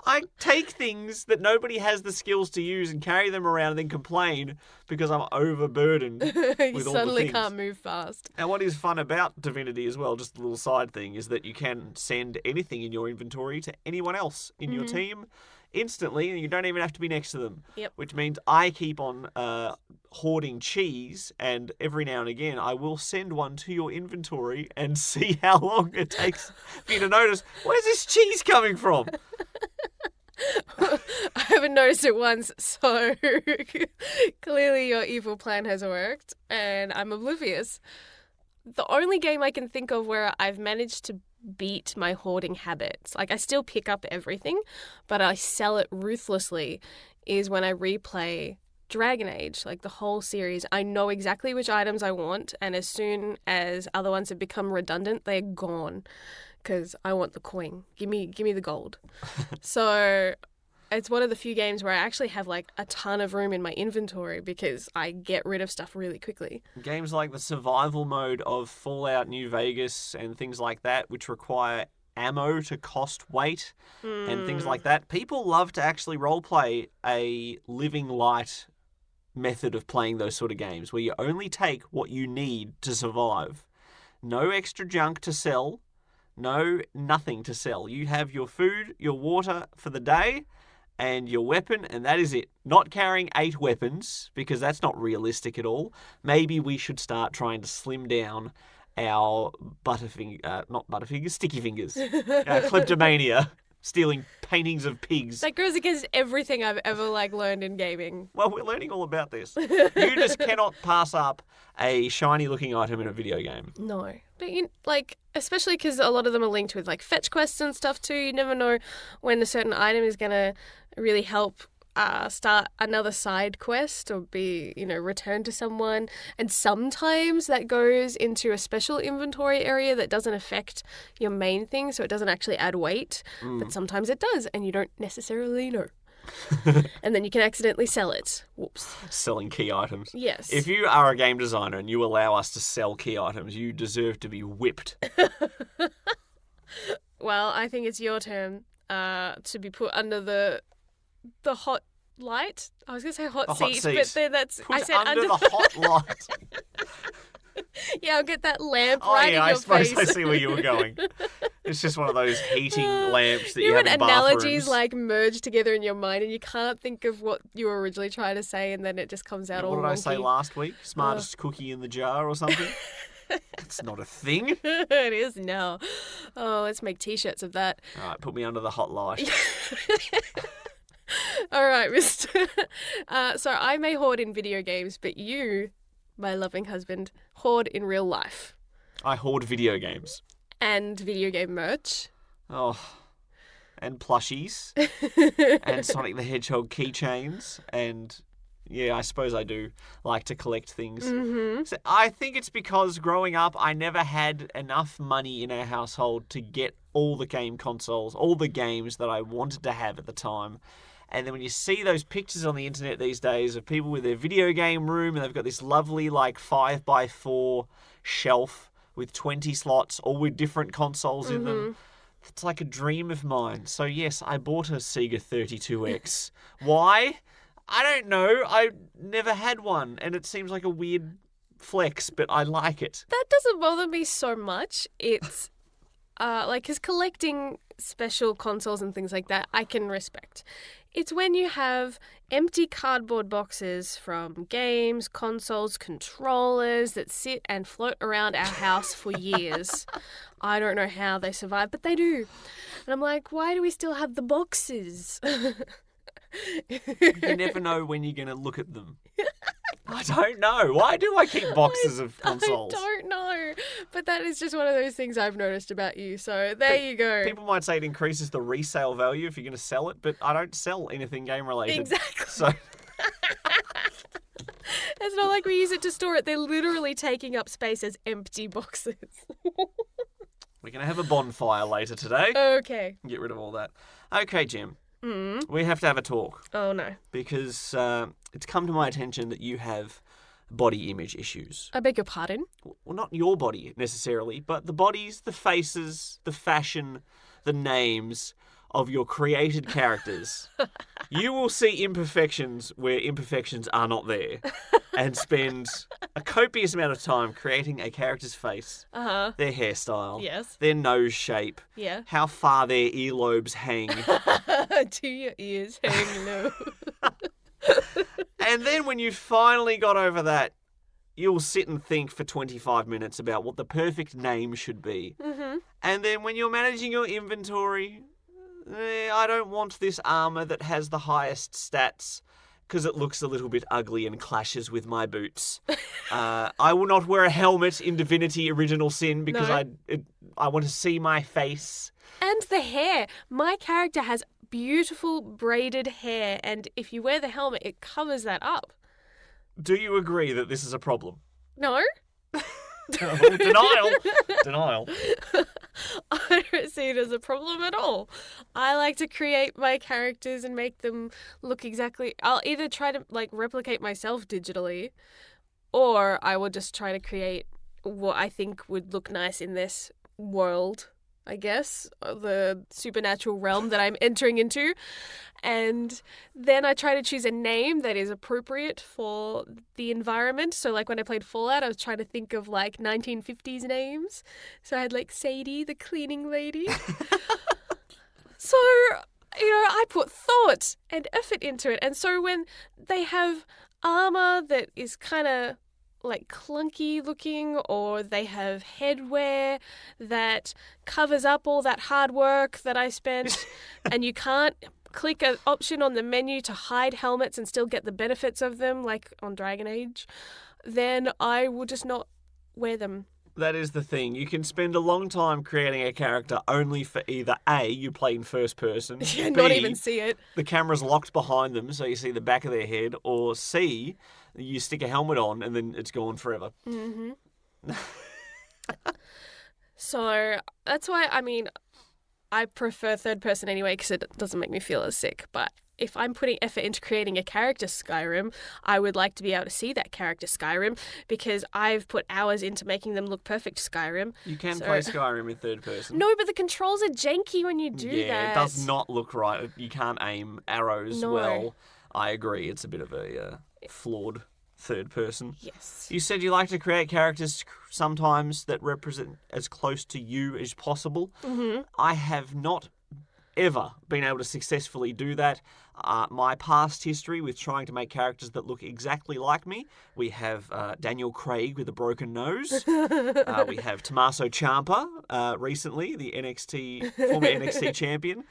I take things that nobody has the skills to use and carry them around and then complain because I'm overburdened You with all the suddenly things. can't move fast. And what is fun about Divinity as well, just a little side thing, is that you can send anything in your inventory to anyone else in your team instantly, and you don't even have to be next to them. Yep. Which means I keep on hoarding cheese, and every now and again I will send one to your inventory and see how long it takes for you to notice, where's this cheese coming from? I haven't noticed it once, so clearly your evil plan has worked, and I'm oblivious. The only game I can think of where I've managed to beat my hoarding habits, like I still pick up everything, but I sell it ruthlessly, is when I replay Dragon Age, like the whole series. I know exactly which items I want, and as soon as other ones have become redundant, they're gone. Because I want the coin. Give me the gold. So it's one of the few games where I actually have like a ton of room in my inventory because I get rid of stuff really quickly. Games like the survival mode of Fallout New Vegas and things like that, which require ammo to cost weight and things like that. People love to actually roleplay a living light method of playing those sort of games where you only take what you need to survive. No extra junk to sell. No, nothing to sell. You have your food, your water for the day, and your weapon, and that is it. Not carrying 8 weapons, because that's not realistic at all. Maybe we should start trying to slim down our sticky fingers. Kleptomania. Stealing paintings of pigs. That goes against everything I've ever learned in gaming. Well, we're learning all about this. You just cannot pass up a shiny looking item in a video game. No. But especially because a lot of them are linked with fetch quests and stuff too. You never know when a certain item is going to really help start another side quest or be, returned to someone. And sometimes that goes into a special inventory area that doesn't affect your main thing, so it doesn't actually add weight. But sometimes it does, and you don't necessarily know. And then you can accidentally sell it. Whoops. Selling key items. Yes. If you are a game designer and you allow us to sell key items, you deserve to be whipped. Well, I think it's your turn to be put under the hot light. I was going to say hot seat, but then that's... Put I said under the hot light. Yeah, I'll get that lamp Oh, right yeah, in I your suppose face. I see where you were going. It's just one of those heating lamps that you know have when in analogies bathrooms. merge together in your mind and you can't think of what you were originally trying to say, and then it just comes out all What did I say wonky. last week? Smartest cookie in the jar or something? That's not a thing. It is now. Oh, let's make t-shirts of that. All right, put me under the hot light. All right, mister. So I may hoard in video games, but you, my loving husband, hoard in real life. I hoard video games. And video game merch. Oh, and plushies. And Sonic the Hedgehog keychains. And yeah, I suppose I do like to collect things. Mm-hmm. So I think it's because growing up, I never had enough money in our household to get all the game consoles, all the games that I wanted to have at the time. And then when you see those pictures on the internet these days of people with their video game room and they've got this lovely 5x4 shelf with 20 slots, all with different consoles in them, it's like a dream of mine. So yes, I bought a Sega 32X. Why? I don't know. I never had one, and it seems like a weird flex, but I like it. That doesn't bother me so much. It's because collecting special consoles and things like that, I can respect. It's when you have empty cardboard boxes from games, consoles, controllers that sit and float around our house for years. I don't know how they survive, but they do. And I'm like, why do we still have the boxes? You never know when you're going to look at them. I don't know. Why do I keep boxes of consoles? I don't know. But that is just one of those things I've noticed about you. So there you go. People might say it increases the resale value if you're going to sell it, but I don't sell anything game related. Exactly. So it's not like we use it to store it. They're literally taking up space as empty boxes. we're going to have a bonfire later today. Okay. Get rid of all that. Okay, Jem. we have to have a talk Oh, no. because it's come to my attention that you have body image issues. I beg your pardon? Well, not your body necessarily, but the bodies, the faces, the fashion, the names of your created characters. You will see imperfections where imperfections are not there and spend a copious amount of time creating a character's face, their hairstyle, Yes. their nose shape, Yeah. how far their earlobes hang. Do your ears hang low? And then when you finally got over that, you'll sit and think for 25 minutes about what the perfect name should be. Mm-hmm. And then when you're managing your inventory, I don't want this armor that has the highest stats because it looks a little bit ugly and clashes with my boots. I will not wear a helmet in Divinity Original Sin because No. I want to see my face. And the hair. My character has beautiful braided hair, and if you wear the helmet, it covers that up. Do you agree that this is a problem? No? Denial. Denial. I don't see it as a problem at all. I like to create my characters and make them look exactly... I'll either try to replicate myself digitally, or I will just try to create what I think would look nice in this world, I guess, the supernatural realm that I'm entering into. And then I try to choose a name that is appropriate for the environment. So when I played Fallout, I was trying to think of 1950s names. So I had Sadie, the cleaning lady. So, I put thought and effort into it. And so when they have armor that is kind of clunky looking, or they have headwear that covers up all that hard work that I spent, and you can't click an option on the menu to hide helmets and still get the benefits of them, like on Dragon Age, then I will just not wear them. That is the thing. You can spend a long time creating a character only for either A, you play in first person, Yeah, B, not even see it. the camera's locked behind them so you see the back of their head, or C, you stick a helmet on and then it's gone forever. Mm-hmm. So that's why, I prefer third person anyway because it doesn't make me feel as sick. But if I'm putting effort into creating a character Skyrim, I would like to be able to see that character Skyrim because I've put hours into making them look perfect Skyrim. You can play Skyrim in third person. No, but the controls are janky when you do that. Yeah, it does not look right. You can't aim arrows well. I agree. It's a bit of a flawed third person. Yes. You said you like to create characters sometimes that represent as close to you as possible. Mm-hmm. I have not ever been able to successfully do that. My past history with trying to make characters that look exactly like me, we have Daniel Craig with a broken nose. We have Tommaso Ciampa recently, the former NXT champion.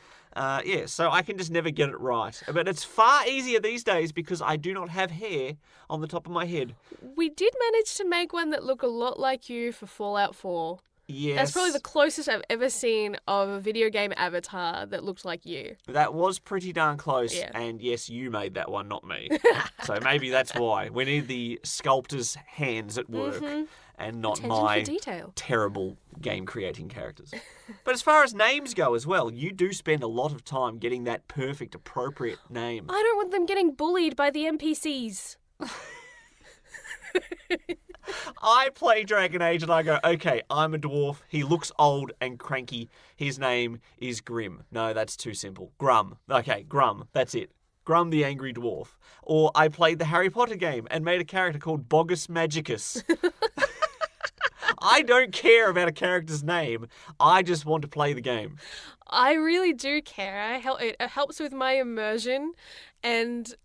So I can just never get it right. But it's far easier these days because I do not have hair on the top of my head. We did manage to make one that looked a lot like you for Fallout 4. Yes. That's probably the closest I've ever seen of a video game avatar that looked like you. That was pretty darn close, Yeah. and yes, you made that one, not me. So maybe that's why. We need the sculptor's hands at work and not Attention my for detail. terrible game-creating characters. But as far as names go as well, you do spend a lot of time getting that perfect, appropriate name. I don't want them getting bullied by the NPCs. I play Dragon Age and I go, okay, I'm a dwarf. He looks old and cranky. His name is Grim. No, that's too simple. Grum. Okay, Grum. That's it. Grum the Angry Dwarf. Or I played the Harry Potter game and made a character called Bogus Magicus. I don't care about a character's name. I just want to play the game. I really do care. It helps with my immersion, and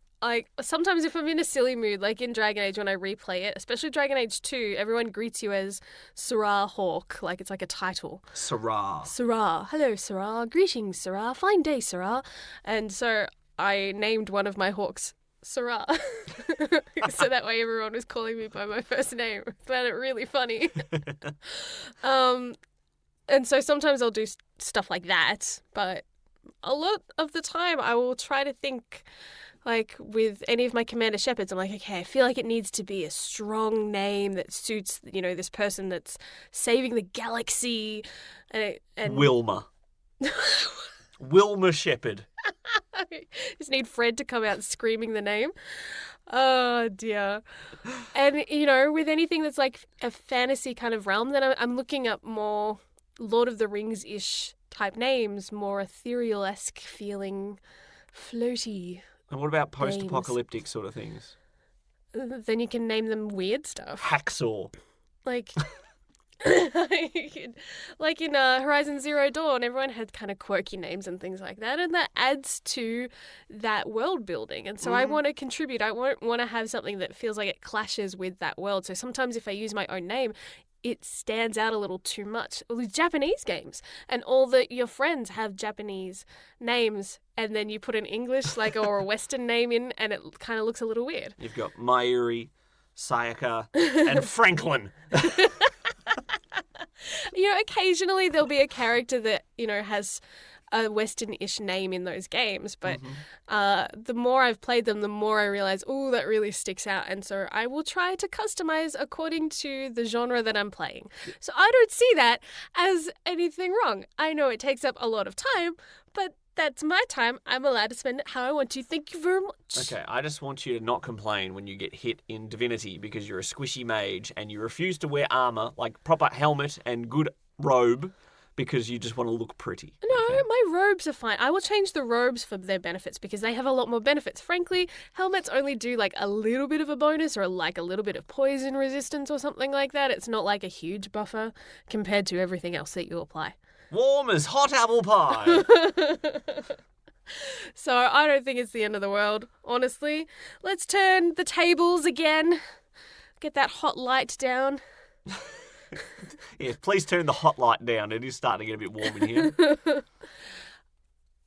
sometimes if I'm in a silly mood, like in Dragon Age when I replay it, especially Dragon Age 2, everyone greets you as Sarah Hawk, like it's like a title. Sarah. Sarah. Hello, Sarah. Greetings, Sarah. Fine day, Sarah. And so I named one of my hawks Sarah. So that way everyone was calling me by my first name. I found it really funny. And so sometimes I'll do stuff like that, but a lot of the time I will try to think, like with any of my Commander Shepherds, I'm like, okay, I feel like it needs to be a strong name that suits, this person that's saving the galaxy. And Wilma. Wilma Shepherd. Just need Fred to come out screaming the name. Oh, dear. And, with anything that's like a fantasy kind of realm, then I'm looking up more Lord of the Rings-ish type names, more ethereal-esque feeling, floaty. And what about post-apocalyptic sort of things? Then you can name them weird stuff. Hacksaw. Like... like in Horizon Zero Dawn, everyone had kind of quirky names and things like that, and that adds to that world building. And so I want to contribute. I want to have something that feels like it clashes with that world. So sometimes if I use my own name, it stands out a little too much. Well, with Japanese games, and all your friends have Japanese names, and then you put an English or a Western name in, and it kind of looks a little weird. You've got Mayuri, Sayaka, and Franklin. Occasionally there'll be a character that, has a Western-ish name in those games, but the more I've played them, the more I realize, oh, that really sticks out. And so I will try to customize according to the genre that I'm playing. So I don't see that as anything wrong. I know it takes up a lot of time, but that's my time. I'm allowed to spend it how I want to. Thank you very much. Okay, I just want you to not complain when you get hit in Divinity because you're a squishy mage and you refuse to wear armor, like proper helmet and good robe, because you just want to look pretty. No, okay? my robes are fine. I will change the robes for their benefits because they have a lot more benefits. Frankly, helmets only do a little bit of a bonus or a little bit of poison resistance or something like that. It's not like a huge buffer compared to everything else that you apply. Warm as hot apple pie. So I don't think it's the end of the world, honestly. Let's turn the tables again. Get that hot light down. Yeah, please turn the hot light down. It is starting to get a bit warm in here.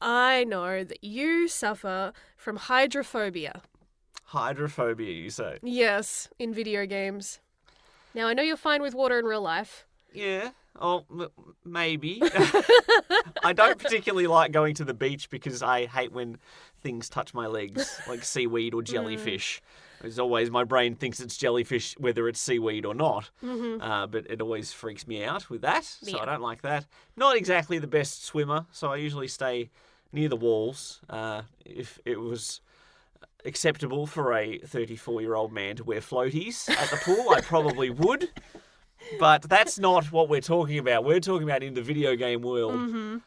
I know that you suffer from hydrophobia. Hydrophobia, you say? Yes, in video games. Now, I know you're fine with water in real life. Yeah. Oh, maybe. I don't particularly like going to the beach because I hate when things touch my legs, like seaweed or jellyfish. As always, my brain thinks it's jellyfish whether it's seaweed or not. But it always freaks me out with that, so I don't like that. Not exactly the best swimmer, so I usually stay near the walls. If it was acceptable for a 34-year-old man to wear floaties at the pool, I probably would. But that's not what we're talking about. We're talking about in the video game world.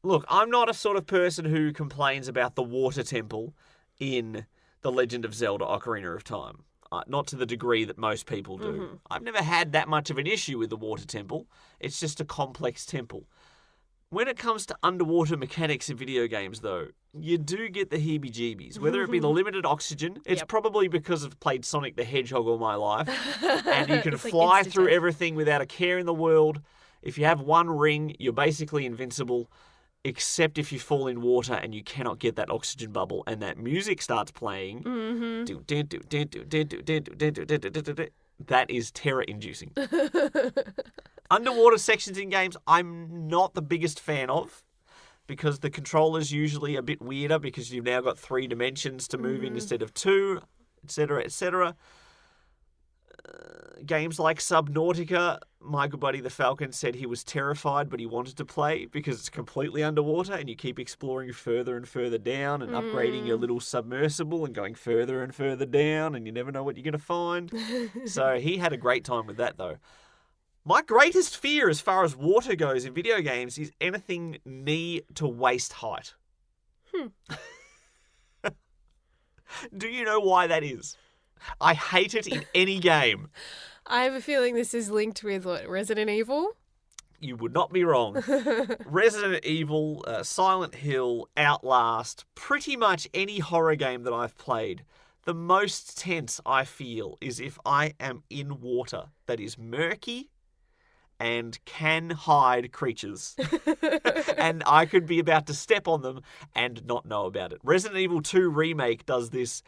Look, I'm not a sort of person who complains about the water temple in The Legend of Zelda Ocarina of Time. Not to the degree that most people do. I've never had that much of an issue with the water temple. It's just a complex temple. When it comes to underwater mechanics in video games, though, you do get the heebie-jeebies. Whether it be the limited oxygen, it's probably because I've played Sonic the Hedgehog all my life, and you can fly through everything without a care in the world. If you have one ring, you're basically invincible, except if you fall in water and you cannot get that oxygen bubble, and that music starts playing. That is terror-inducing. Underwater sections in games, I'm not the biggest fan of because the controller's usually a bit weirder because you've now got 3 dimensions to move in instead of 2, etc., etc. Games like Subnautica, my good buddy the Falcon said he was terrified, but he wanted to play because it's completely underwater and you keep exploring further and further down and upgrading your little submersible and going further and further down and you never know what you're going to find. So he had a great time with that, though. My greatest fear as far as water goes in video games is anything knee to waist height. Do you know why that is? I hate it in any game. I have a feeling this is linked with, Resident Evil? You would not be wrong. Resident Evil, Silent Hill, Outlast, pretty much any horror game that I've played. The most tense I feel is if I am in water that is murky and can hide creatures. And I could be about to step on them and not know about it. Resident Evil 2 Remake does this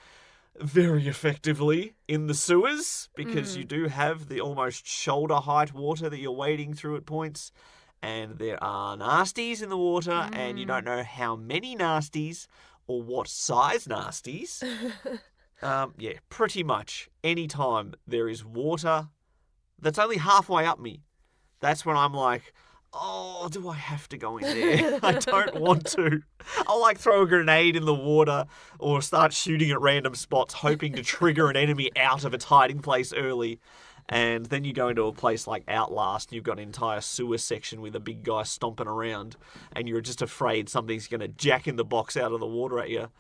very effectively in the sewers because you do have the almost shoulder height water that you're wading through at points, and there are nasties in the water and you don't know how many nasties or what size nasties. Yeah, pretty much any time there is water that's only halfway up me, that's when I'm like, oh, do I have to go in there? I don't want to. I'll like throw a grenade in the water or start shooting at random spots, hoping to trigger an enemy out of its hiding place early. And then you go into a place like Outlast, and you've got an entire sewer section with a big guy stomping around, and you're just afraid something's going to jack in the box out of the water at you.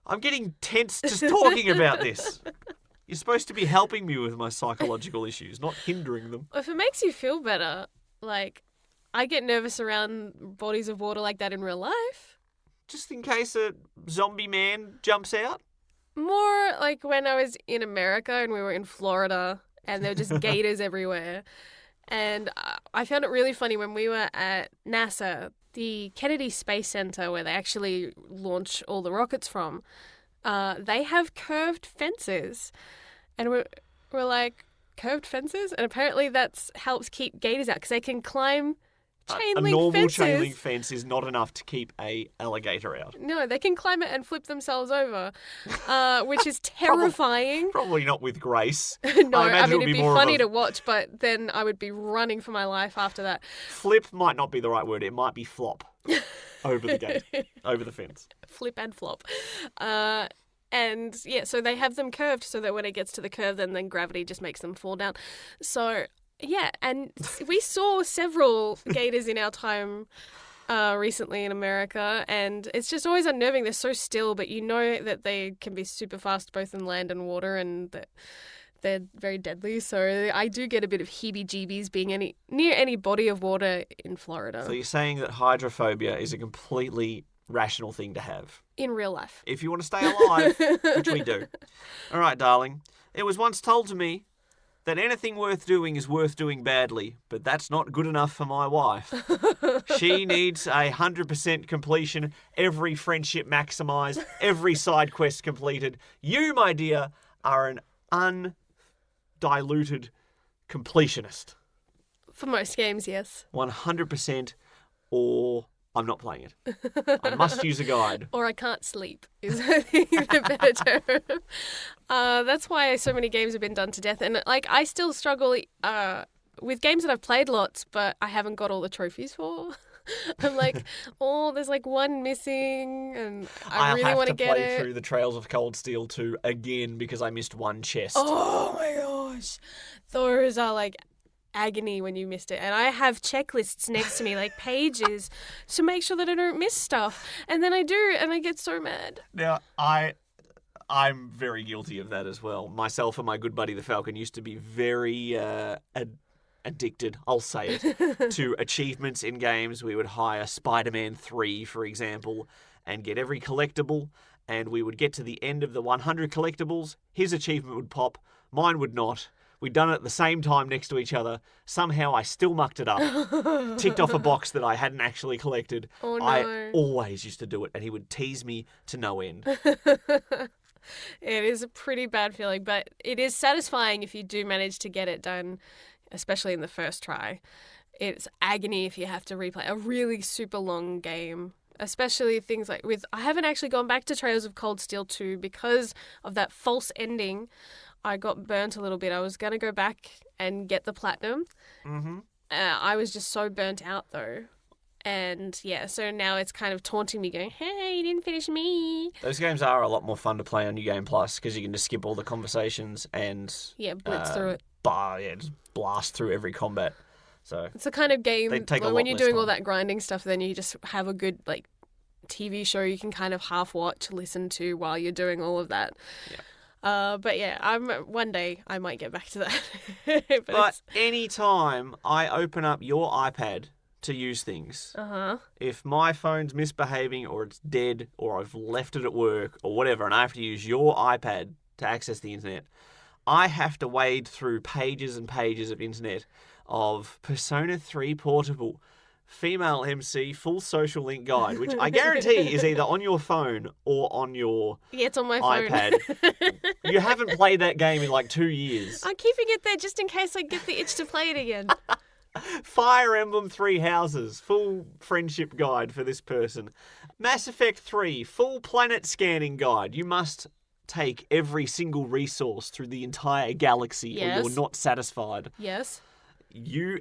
I'm getting tense just talking about this. You're supposed to be helping me with my psychological issues, not hindering them. If it makes you feel better, like, I get nervous around bodies of water like that in real life. Just in case a zombie man jumps out? More like when I was in America and we were in Florida and there were just gators everywhere. And I found it really funny when we were at NASA, the Kennedy Space Center, where they actually launch all the rockets from. They have curved fences. And we're like, curved fences? And apparently that helps keep gators out because they can climb chain link fences. A normal fences. chain link fence is not enough to keep a alligator out. No, they can climb it and flip themselves over, which is terrifying. Probably not with grace. No, I mean, it'd be more funny to watch, but then I would be running for my life after that. Flip might not be the right word. It might be flop over the gate, over the fence. Flip and flop. And yeah, so they have them curved so that when it gets to the curve, then gravity just makes them fall down. So yeah, and we saw several gators in our time recently in America, and it's just always unnerving. They're so still, but you know that they can be super fast both in land and water, and that they're very deadly. So I do get a bit of heebie-jeebies being near any body of water in Florida. So you're saying that hydrophobia is a completely rational thing to have? In real life. If you want to stay alive, which we do. All right, darling. It was once told to me that anything worth doing is worth doing badly, but that's not good enough for my wife. She needs 100% completion, every friendship maximised, every side quest completed. You, my dear, are an undiluted completionist. For most games, yes. 100%, or I'm not playing it. I must use a guide. Or I can't sleep is I think the better term. That's why so many games have been done to death. And like I still struggle with games that I've played lots, but I haven't got all the trophies for. I'm like, oh, there's like one missing, and I really want to get it. I have to play through the Trails of Cold Steel 2 again because I missed one chest. Oh my gosh. Those are like agony when you missed it, and I have checklists next to me, like pages, to make sure that I don't miss stuff, and then I do, and I get so mad. Now, I'm very guilty of that as well. Myself and my good buddy the Falcon used to be very addicted, I'll say it, to achievements in games. We would hire Spider-Man 3, for example, and get every collectible, and we would get to the end of the 100 collectibles, his achievement would pop, mine would not. We'd done it at the same time next to each other. Somehow I still mucked it up, ticked off a box that I hadn't actually collected. Oh, no. I always used to do it, and he would tease me to no end. It is a pretty bad feeling, but it is satisfying if you do manage to get it done, especially in the first try. It's agony if you have to replay a really super long game. Especially things like I haven't actually gone back to Trails of Cold Steel 2 because of that false ending. I got burnt a little bit. I was going to go back and get the platinum. Mm-hmm. I was just so burnt out though. And yeah, so now it's kind of taunting me going, hey, you didn't finish me. Those games are a lot more fun to play on New Game Plus because you can just skip all the conversations and blitz through it. Just blast through every combat. So it's the kind of game when you're less doing time. all that grinding stuff, then you just have a good like TV show you can kind of half watch, listen to while you're doing all of that. Yeah. But yeah, one day I might get back to that. but any time I open up your iPad to use things, if my phone's misbehaving or it's dead or I've left it at work or whatever, and I have to use your iPad to access the internet, I have to wade through pages and pages of internet of Persona 3 Portable, female MC, full social link guide, which I guarantee is either on your phone or on your it's on my iPad. phone. You haven't played that game in like 2 years. I'm keeping it there just in case I get the itch to play it again. Fire Emblem 3 Houses, full friendship guide for this person. Mass Effect 3, full planet scanning guide. You must take every single resource through the entire galaxy or you're not satisfied. Yes.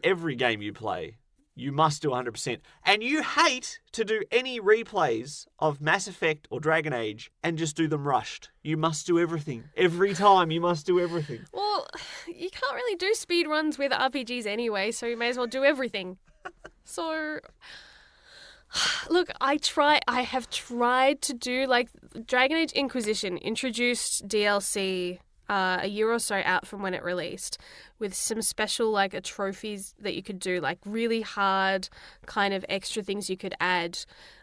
Every game you play, You must do 100%. And you hate to do any replays of Mass Effect or Dragon Age and just do them rushed. You must do everything. Every time you must do everything. Well, you can't really do speed runs with RPGs anyway, so you may as well do everything. So, look, I have tried to do, like, Dragon Age Inquisition introduced DLC a year or so out from when it released, with some special, like, trophies that you could do, like really hard kind of extra things you could add,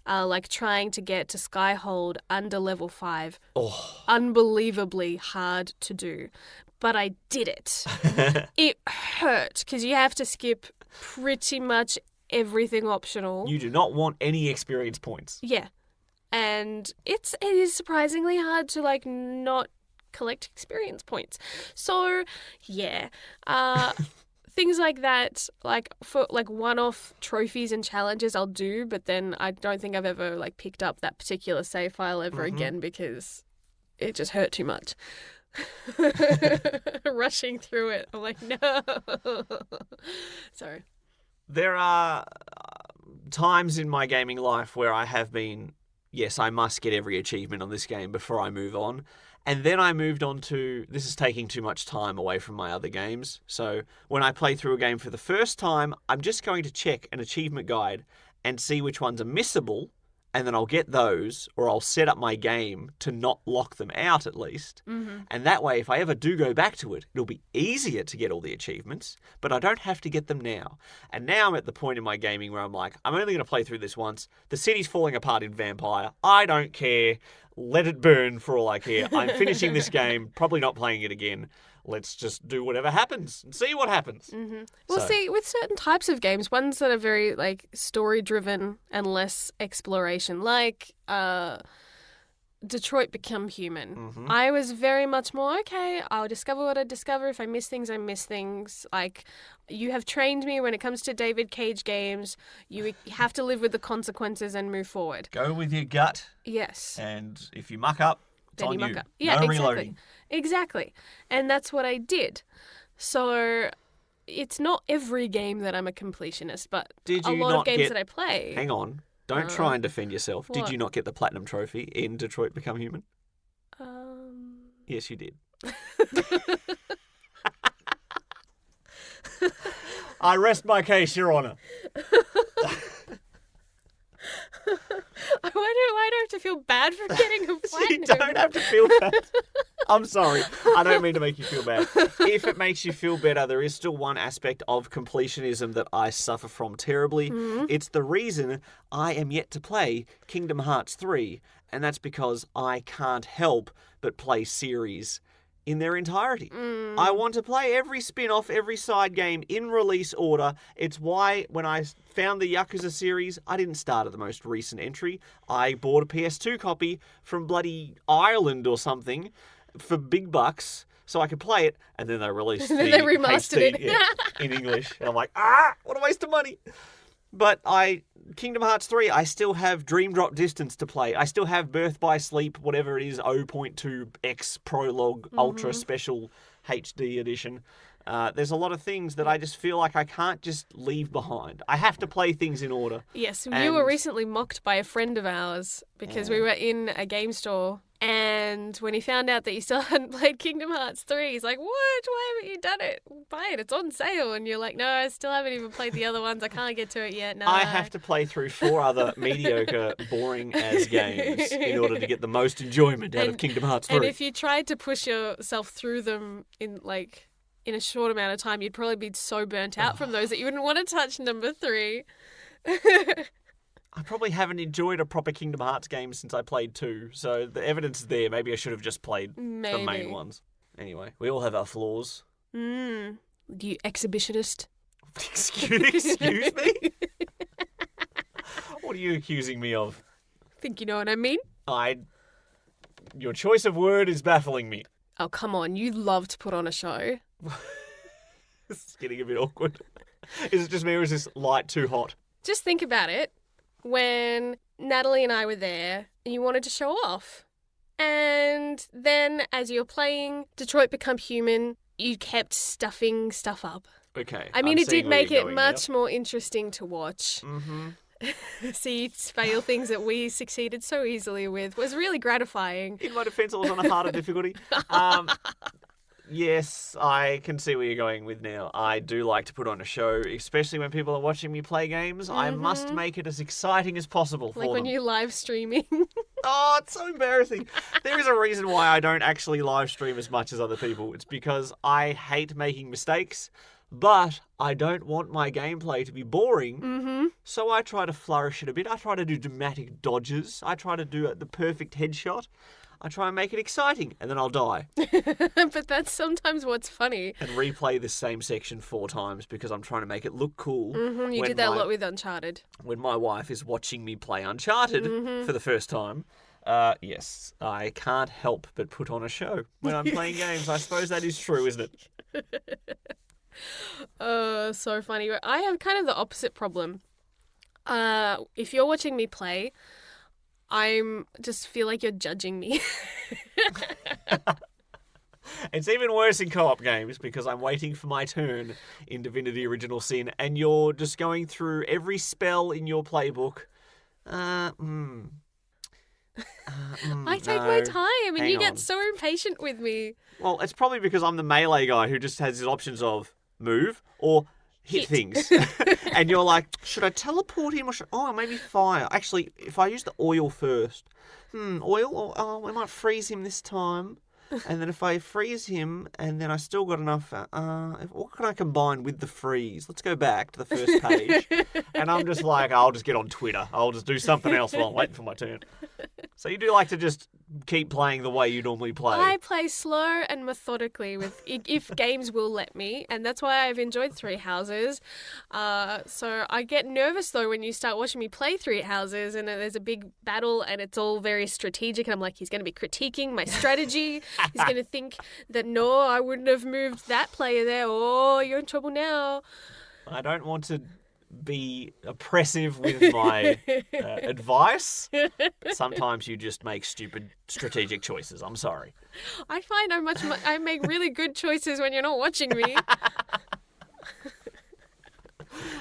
like trying to get to Skyhold under level 5. Oh. Unbelievably hard to do. But I did it. It hurt because you have to skip pretty much everything optional. You do not want any experience points. Yeah. And it is surprisingly hard to, like, not collect experience points. So, yeah. Things like that, like, for, like, one-off trophies and challenges I'll do, but then I don't think I've ever, like, picked up that particular save file ever again because it just hurt too much. Rushing through it. I'm like, no. Sorry. There are times in my gaming life where I have been, yes, I must get every achievement on this game before I move on. And then I moved on to, this is taking too much time away from my other games. So when I play through a game for the first time, I'm just going to check an achievement guide and see which ones are missable. And then I'll get those, or I'll set up my game to not lock them out at least. Mm-hmm. And that way, if I ever do go back to it, it'll be easier to get all the achievements, but I don't have to get them now. And now I'm at the point in my gaming where I'm like, I'm only going to play through this once. The city's falling apart in Vampyr. I don't care. Let it burn for all I care. I'm finishing this game, probably not playing it again. Let's just do whatever happens and see what happens. Mm-hmm. Well, see, with certain types of games, ones that are very, like, story-driven and less exploration, like Detroit Become Human. Mm-hmm. I was very much more, okay, I'll discover what I discover. If I miss things, I miss things. Like, you have trained me when it comes to David Cage games. You have to live with the consequences and move forward. Go with your gut. Yes. And if you muck up, it's then on you you. muck up. Yeah, no exactly. Reloading. Exactly. And that's what I did. So it's not every game that I'm a completionist, but a lot of games that I play. Hang on. Don't try and defend yourself. What? Did you not get the Platinum Trophy in Detroit Become Human? Yes, you did. I rest my case, Your Honour. Why do I have to feel bad for getting a platinum? You don't have to feel bad. I'm sorry. I don't mean to make you feel bad. If it makes you feel better, there is still one aspect of completionism that I suffer from terribly. Mm-hmm. It's the reason I am yet to play Kingdom Hearts 3, and that's because I can't help but play series in their entirety. I want to play every spin-off, every side game in release order. It's why when I found the Yakuza series, I didn't start at the most recent entry. I bought a PS2 copy from bloody Ireland or something for big bucks so I could play it, and then they released they remastered HD, it in English. And I'm like, what a waste of money. But Kingdom Hearts 3, I still have Dream Drop Distance to play. I still have Birth by Sleep, whatever it is, 0.2X Prologue Ultra Special HD Edition. There's a lot of things that I just feel like I can't just leave behind. I have to play things in order. Yes, you were recently mocked by a friend of ours because we were in a game store, and when he found out that you still hadn't played Kingdom Hearts 3, he's like, what? Why haven't you done it? Buy it. It's on sale. And you're like, no, I still haven't even played the other ones. I can't get to it yet. No. I have to play through 4 other mediocre, boring as games in order to get the most enjoyment out of Kingdom Hearts 3. And if you tried to push yourself through them in a short amount of time, you'd probably be so burnt out from those that you wouldn't want to touch number 3. I probably haven't enjoyed a proper Kingdom Hearts game since I played 2, so the evidence is there. Maybe I should have just played the main ones. Anyway, we all have our flaws. You exhibitionist. Excuse me? What are you accusing me of? Think you know what I mean? Your choice of word is baffling me. Oh, come on. You love to put on a show. This is getting a bit awkward. Is it just me or is this light too hot? Just think about it. When Natalie and I were there, you wanted to show off. And then as you're playing Detroit Become Human, you kept stuffing stuff up. Okay. I mean, I'm it seeing did where make you're it going much more interesting to watch. Mm-hmm. See you fail things that we succeeded so easily with was really gratifying. In my defence, I was on a harder difficulty. Yes, I can see where you're going with now. I do like to put on a show, especially when people are watching me play games. I must make it as exciting as possible for Like when them. you live streaming. Oh, it's so embarrassing. There is a reason why I don't actually live stream as much as other people. It's because I hate making mistakes, but I don't want my gameplay to be boring. So I try to flourish it a bit. I try to do dramatic dodges. I try to do the perfect headshot. I try and make it exciting, and then I'll die. But that's sometimes what's funny. And replay the same section 4 times because I'm trying to make it look cool. You did that a lot with Uncharted. When my wife is watching me play Uncharted for the first time, yes, I can't help but put on a show when I'm playing games. I suppose that is true, isn't it? So funny. I have kind of the opposite problem. If you're watching me play, I'm just feel like you're judging me. It's even worse in co-op games because I'm waiting for my turn in Divinity Original Sin and you're just going through every spell in your playbook. I take my time and hang you on. get so impatient with me. Well, it's probably because I'm the melee guy who just has his options of move or hit things. And you're like, should I teleport him or maybe fire? Actually, if I use the oil first. Oil? I might freeze him this time. And then if I freeze him and then I still got enough, what can I combine with the freeze? Let's go back to the first page. And I'm just like, I'll just get on Twitter. I'll just do something else while I'm waiting for my turn. So you do like to just keep playing the way you normally play. I play slow and methodically with if games will let me, and that's why I've enjoyed Three Houses. So I get nervous though when you start watching me play Three Houses and there's a big battle and it's all very strategic and I'm like, he's going to be critiquing my strategy. He's going to think that no, I wouldn't have moved that player there. Oh, you're in trouble now. I don't want to be oppressive with my advice. But sometimes you just make stupid strategic choices. I'm sorry. I find I make really good choices when you're not watching me.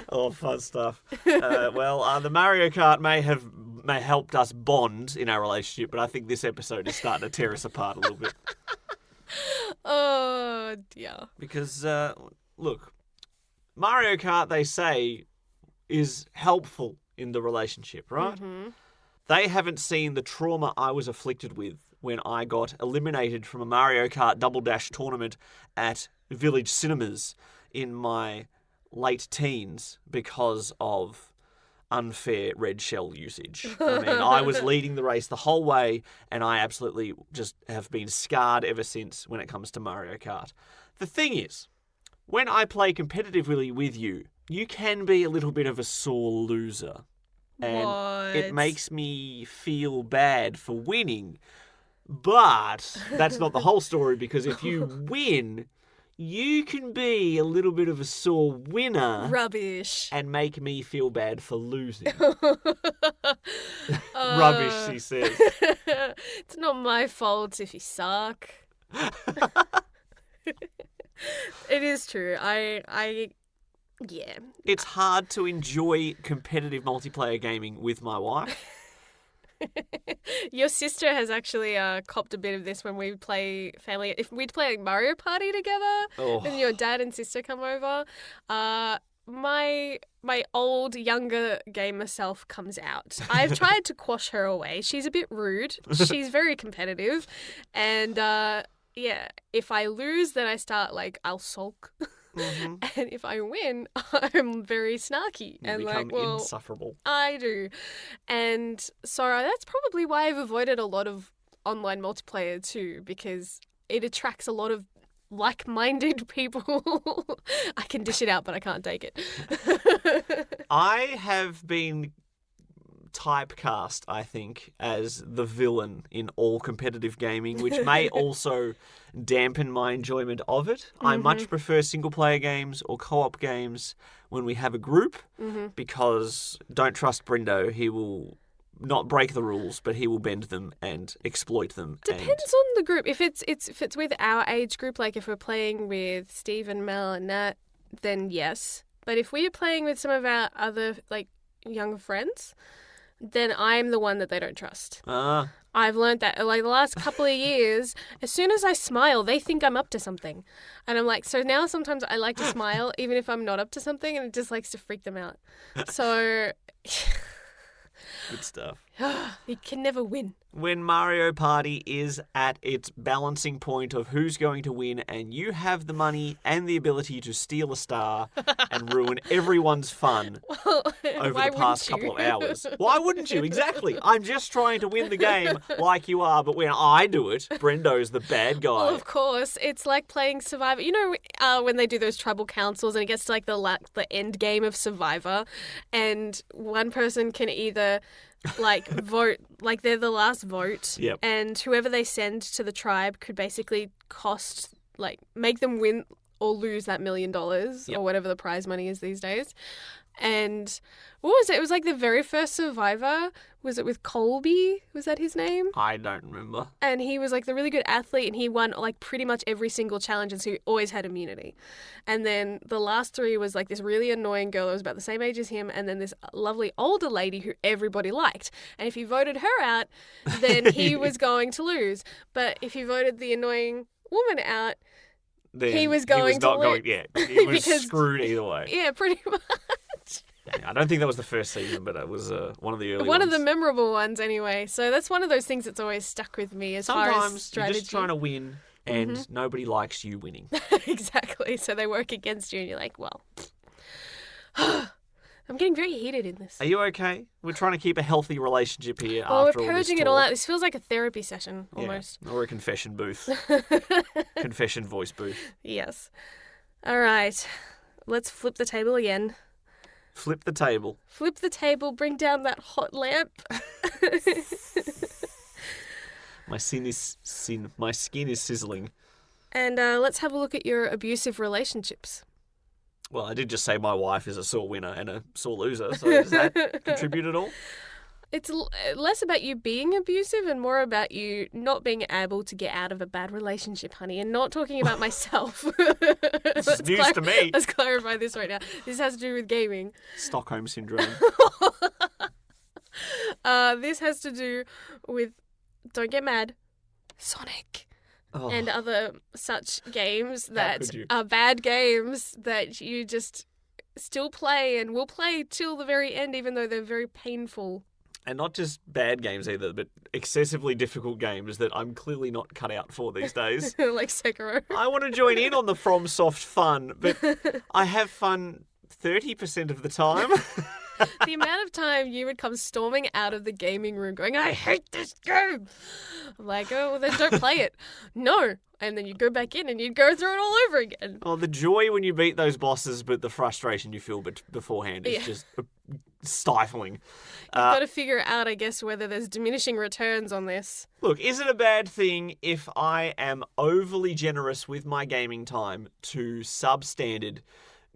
Oh, fun stuff. The Mario Kart may have helped us bond in our relationship, but I think this episode is starting to tear us apart a little bit. Oh, dear. Because, look, Mario Kart, they say, is helpful in the relationship, right? Mm-hmm. They haven't seen the trauma I was afflicted with when I got eliminated from a Mario Kart Double Dash tournament at Village Cinemas in my late teens because of unfair red shell usage. I mean, I was leading the race the whole way and I absolutely just have been scarred ever since when it comes to Mario Kart. The thing is, when I play competitively with you, you can be a little bit of a sore loser. And it makes me feel bad for winning. But that's not the whole story because if you win, you can be a little bit of a sore winner. Rubbish. And make me feel bad for losing. Rubbish, she says. It's not my fault if you suck. It is true. Yeah. It's hard to enjoy competitive multiplayer gaming with my wife. Your sister has actually copped a bit of this when we play family. If we'd play Mario Party together, and your dad and sister come over, my old younger gamer self comes out. I've tried to quash her away. She's a bit rude. She's very competitive, and yeah, if I lose, then I start I'll sulk. Mm-hmm. And if I win, I'm very snarky. You become insufferable. I do. And so that's probably why I've avoided a lot of online multiplayer too, because it attracts a lot of like-minded people. I can dish it out, but I can't take it. I have been typecast, I think, as the villain in all competitive gaming, which may also dampen my enjoyment of it. Mm-hmm. I much prefer single-player games or co-op games when we have a group, because don't trust Brendo. He will not break the rules, but he will bend them and exploit them. Depends on the group. If it's with our age group, like if we're playing with Steve and Mel and Nat, then yes. But if we are playing with some of our other, like, younger friends, then I'm the one that they don't trust. I've learned that, like, the last couple of years, as soon as I smile, they think I'm up to something. And I'm like, so now sometimes I like to smile even if I'm not up to something, and it just likes to freak them out. So... Good stuff. You can never win. When Mario Party is at its balancing point of who's going to win, and you have the money and the ability to steal a star and ruin everyone's fun over the past couple of hours. Why wouldn't you? Exactly. I'm just trying to win the game like you are, but when I do it, Brendo's the bad guy. Well, of course. It's like playing Survivor. You know when they do those tribal councils and it gets to like the end game of Survivor, and one person can either... like vote, like they're the last vote, yep. And whoever they send to the tribe could basically cost, like, make them win or lose that $1 million yep. or whatever the prize money is these days. And what was it? It was like the very first Survivor. Was it with Colby? Was that his name? I don't remember. And he was like the really good athlete, and he won like pretty much every single challenge, and so he always had immunity. And then the last three was like this really annoying girl that was about the same age as him, and then this lovely older lady who everybody liked. And if you voted her out, then he was going to lose. But if you voted the annoying woman out, then he was going to win. Yeah, he was screwed either way. Yeah, pretty much. I don't think that was the first season, but it was one of the early ones. One of the memorable ones, anyway. So that's one of those things that's always stuck with me as far as strategy. Sometimes you're just trying to win, and nobody likes you winning. Exactly. So they work against you, and you're like, well, I'm getting very heated in this. Are you okay? We're trying to keep a healthy relationship here after we're all this purging it all out. This feels like a therapy session, almost. Yeah, or a confession booth. Confession voice booth. Yes. All right. Let's flip the table again. Flip the table. Flip the table. Bring down that hot lamp. My skin is sizzling. And let's have a look at your abusive relationships. Well, I did just say my wife is a sore winner and a sore loser, so does that contribute at all? It's less about you being abusive and more about you not being able to get out of a bad relationship, honey, and not talking about myself. This is news to me. Let's clarify this right now. This has to do with gaming. Stockholm Syndrome. This has to do with, don't get mad, Sonic. Oh. And other such games that are bad games that you just still play and will play till the very end, even though they're very painful. And not just bad games either, but excessively difficult games that I'm clearly not cut out for these days. Like Sekiro. I want to join in on the FromSoft fun, but I have fun 30% of the time. The amount of time you would come storming out of the gaming room going, I hate this game. I'm like, oh, well, then don't play it. No. And then you go back in and you'd go through it all over again. Oh, the joy when you beat those bosses, but the frustration you feel beforehand is just stifling. You've got to figure out, I guess, whether there's diminishing returns on this. Look, is it a bad thing if I am overly generous with my gaming time to substandard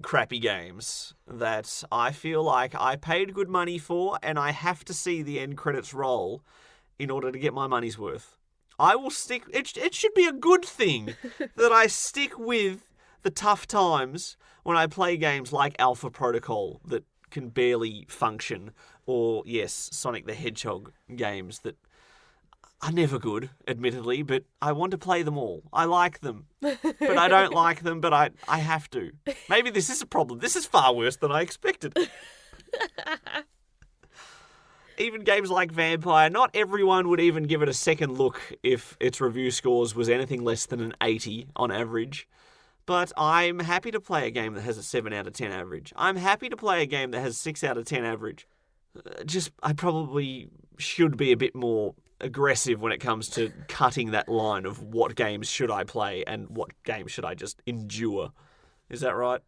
crappy games that I feel like I paid good money for and I have to see the end credits roll in order to get my money's worth? I will stick... It should be a good thing that I stick with the tough times when I play games like Alpha Protocol that can barely function, or, yes, Sonic the Hedgehog games that are never good, admittedly, but I want to play them all. I like them, but I don't like them, but I have to. Maybe this is a problem. This is far worse than I expected. Even games like Vampyr, not everyone would even give it a second look if its review scores was anything less than an 80 on average. But I'm happy to play a game that has a 7 out of 10 average. I'm happy to play a game that has 6 out of 10 average. I probably should be a bit more aggressive when it comes to cutting that line of what games should I play and what games should I just endure. Is that right?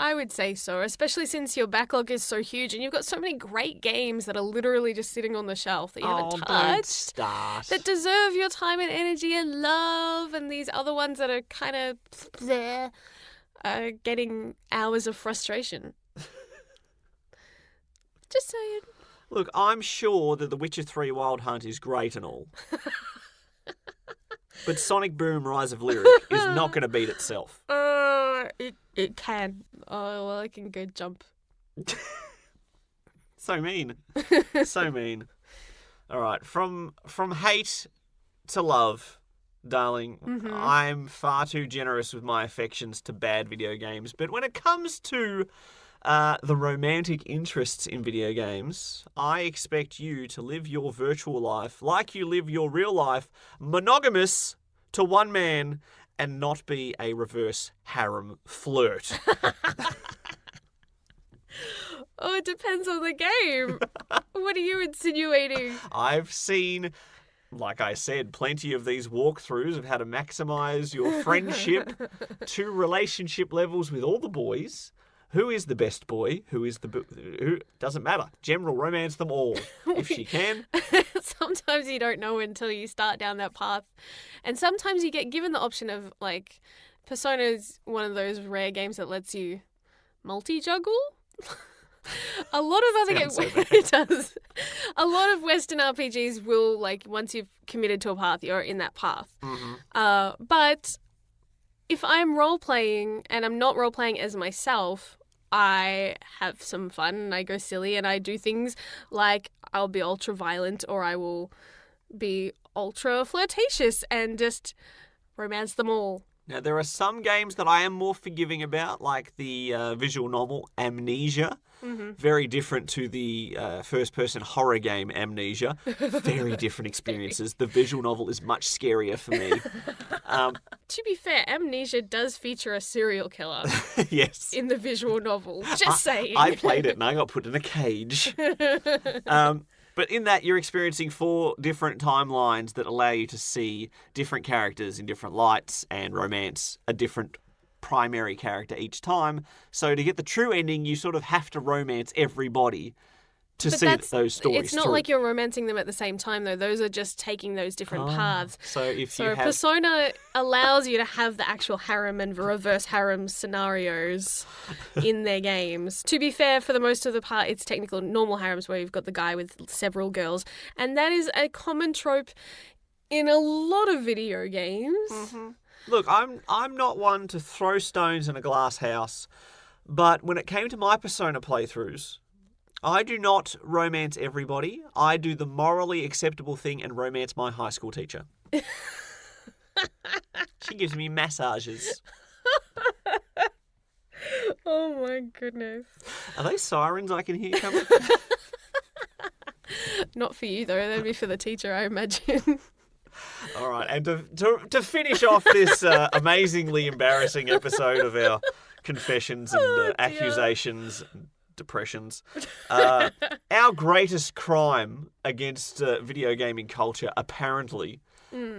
I would say so, especially since your backlog is so huge and you've got so many great games that are literally just sitting on the shelf that you haven't touched. Don't start. That deserve your time and energy and love, and these other ones that are kind of there, getting hours of frustration. Just saying. Look, I'm sure that The Witcher 3 Wild Hunt is great and all. But Sonic Boom Rise of Lyric is not going to beat itself. It can. Oh, well, I can go jump. So mean. So mean. All right, from hate to love, darling, I'm far too generous with my affections to bad video games. But when it comes to the romantic interests in video games, I expect you to live your virtual life like you live your real life, monogamous to one man, and not be a reverse harem flirt. Oh, it depends on the game. What are you insinuating? I've seen, like I said, plenty of these walkthroughs of how to maximize your friendship to relationship levels with all the boys. Who is the best boy? Who doesn't matter. Jem will romance them all if she can. Sometimes you don't know until you start down that path. And sometimes you get given the option of, like, Persona is one of those rare games that lets you multi-juggle. A lot of other games, it does. A lot of Western RPGs will, like, once you've committed to a path, you're in that path. But if I'm role-playing and I'm not role-playing as myself, I have some fun and I go silly and I do things like I'll be ultra-violent or I will be ultra-flirtatious and just romance them all. Now, there are some games that I am more forgiving about, like the visual novel Amnesia. Very different to the first-person horror game Amnesia. Very different experiences. The visual novel is much scarier for me. To be fair, Amnesia does feature a serial killer. Yes. In the visual novel. Just saying. I played it and I got put in a cage. But in that, you're experiencing 4 different timelines that allow you to see different characters in different lights and romance a different primary character each time. So to get the true ending, you sort of have to romance everybody to see those stories It's not through. like you're romancing them at the same time, though. Those are just taking those different paths. So Persona allows you to have the actual harem and reverse harem scenarios in their games. To be fair, for the most of the part, it's technical normal harems where you've got the guy with several girls. And that is a common trope in a lot of video games. Look, I'm not one to throw stones in a glass house, but when it came to my Persona playthroughs, I do not romance everybody. I do the morally acceptable thing and romance my high school teacher. She gives me massages. Oh my goodness. Are they sirens I can hear coming? Not for you, though. That'd be for the teacher, I imagine. All right, and to finish off this amazingly embarrassing episode of our confessions and accusations, depressions, our greatest crime against video gaming culture, apparently,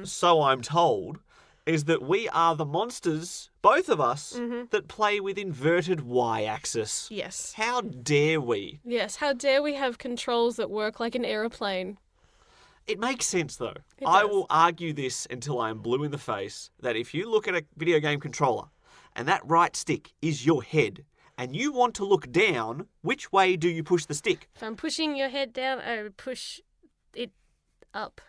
so I'm told, is that we are the monsters, both of us, that play with inverted y-axis. Yes. How dare we? Yes, how dare we have controls that work like an aeroplane? It makes sense, though. It I does. will argue this until I am blue in the face, that if you look at a video game controller and that right stick is your head and you want to look down, which way do you push the stick? If I'm pushing your head down, I would push it up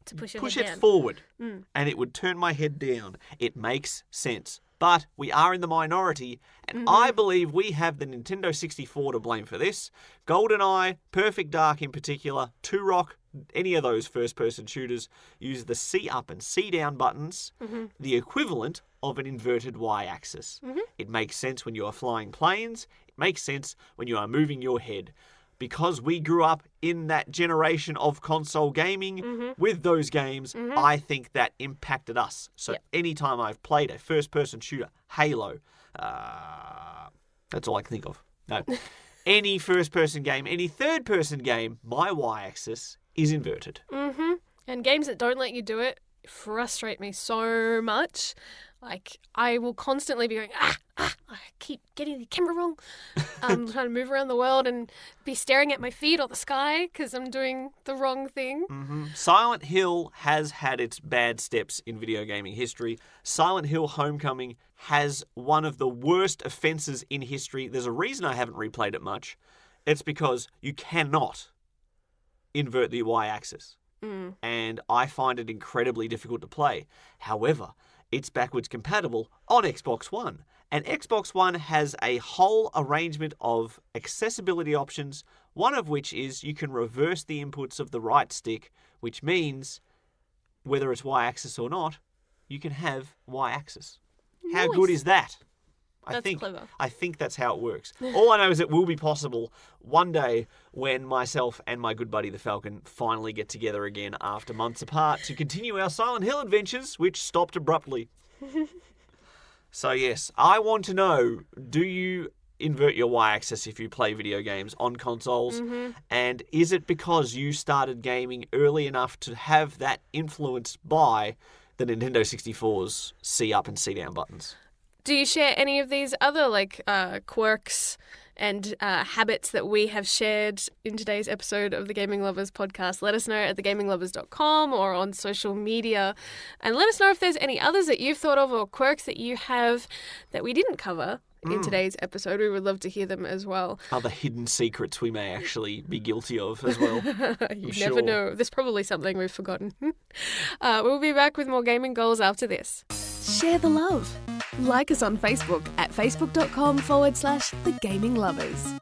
to push your Push head it down. forward and it would turn my head down. It makes sense. But we are in the minority, and I believe we have the Nintendo 64 to blame for this. GoldenEye, Perfect Dark in particular, Turok, any of those first-person shooters use the C up and C down buttons, the equivalent of an inverted y-axis. It makes sense when you are flying planes. It makes sense when you are moving your head. Because we grew up in that generation of console gaming with those games, I think that impacted us. So anytime I've played a first-person shooter, Halo, that's all I can think of. No. Any first-person game, any third-person game, my y-axis is inverted. And games that don't let you do it frustrate me so much. Like, I will constantly be going, I keep getting the camera wrong. I'm trying to move around the world and be staring at my feet or the sky because I'm doing the wrong thing. Silent Hill has had its bad steps in video gaming history. Silent Hill Homecoming has one of the worst offences in history. There's a reason I haven't replayed it much. It's because you cannot invert the y-axis. and I find it incredibly difficult to play. However, it's backwards compatible on Xbox One, and Xbox One has a whole arrangement of accessibility options, one of which is you can reverse the inputs of the right stick, which means whether it's Y-axis or not, you can have Y-axis. How good is that? That's clever. I think that's how it works. All I know is it will be possible one day when myself and my good buddy the Falcon finally get together again after months apart to continue our Silent Hill adventures, which stopped abruptly. So yes, I want to know, do you invert your Y-axis if you play video games on consoles? And is it because you started gaming early enough to have that influenced by the Nintendo 64's C up and C down buttons? Do you share any of these other quirks and habits that we have shared in today's episode of the Gaming Lovers podcast? Let us know at thegaminglovers.com or on social media, and let us know if there's any others that you've thought of or quirks that you have that we didn't cover in today's episode. We would love to hear them as well. Other hidden secrets we may actually be guilty of as well. You never know. There's probably something we've forgotten. We'll be back with more gaming goals after this. Share the love. Like us on Facebook at facebook.com/thegaminglovers.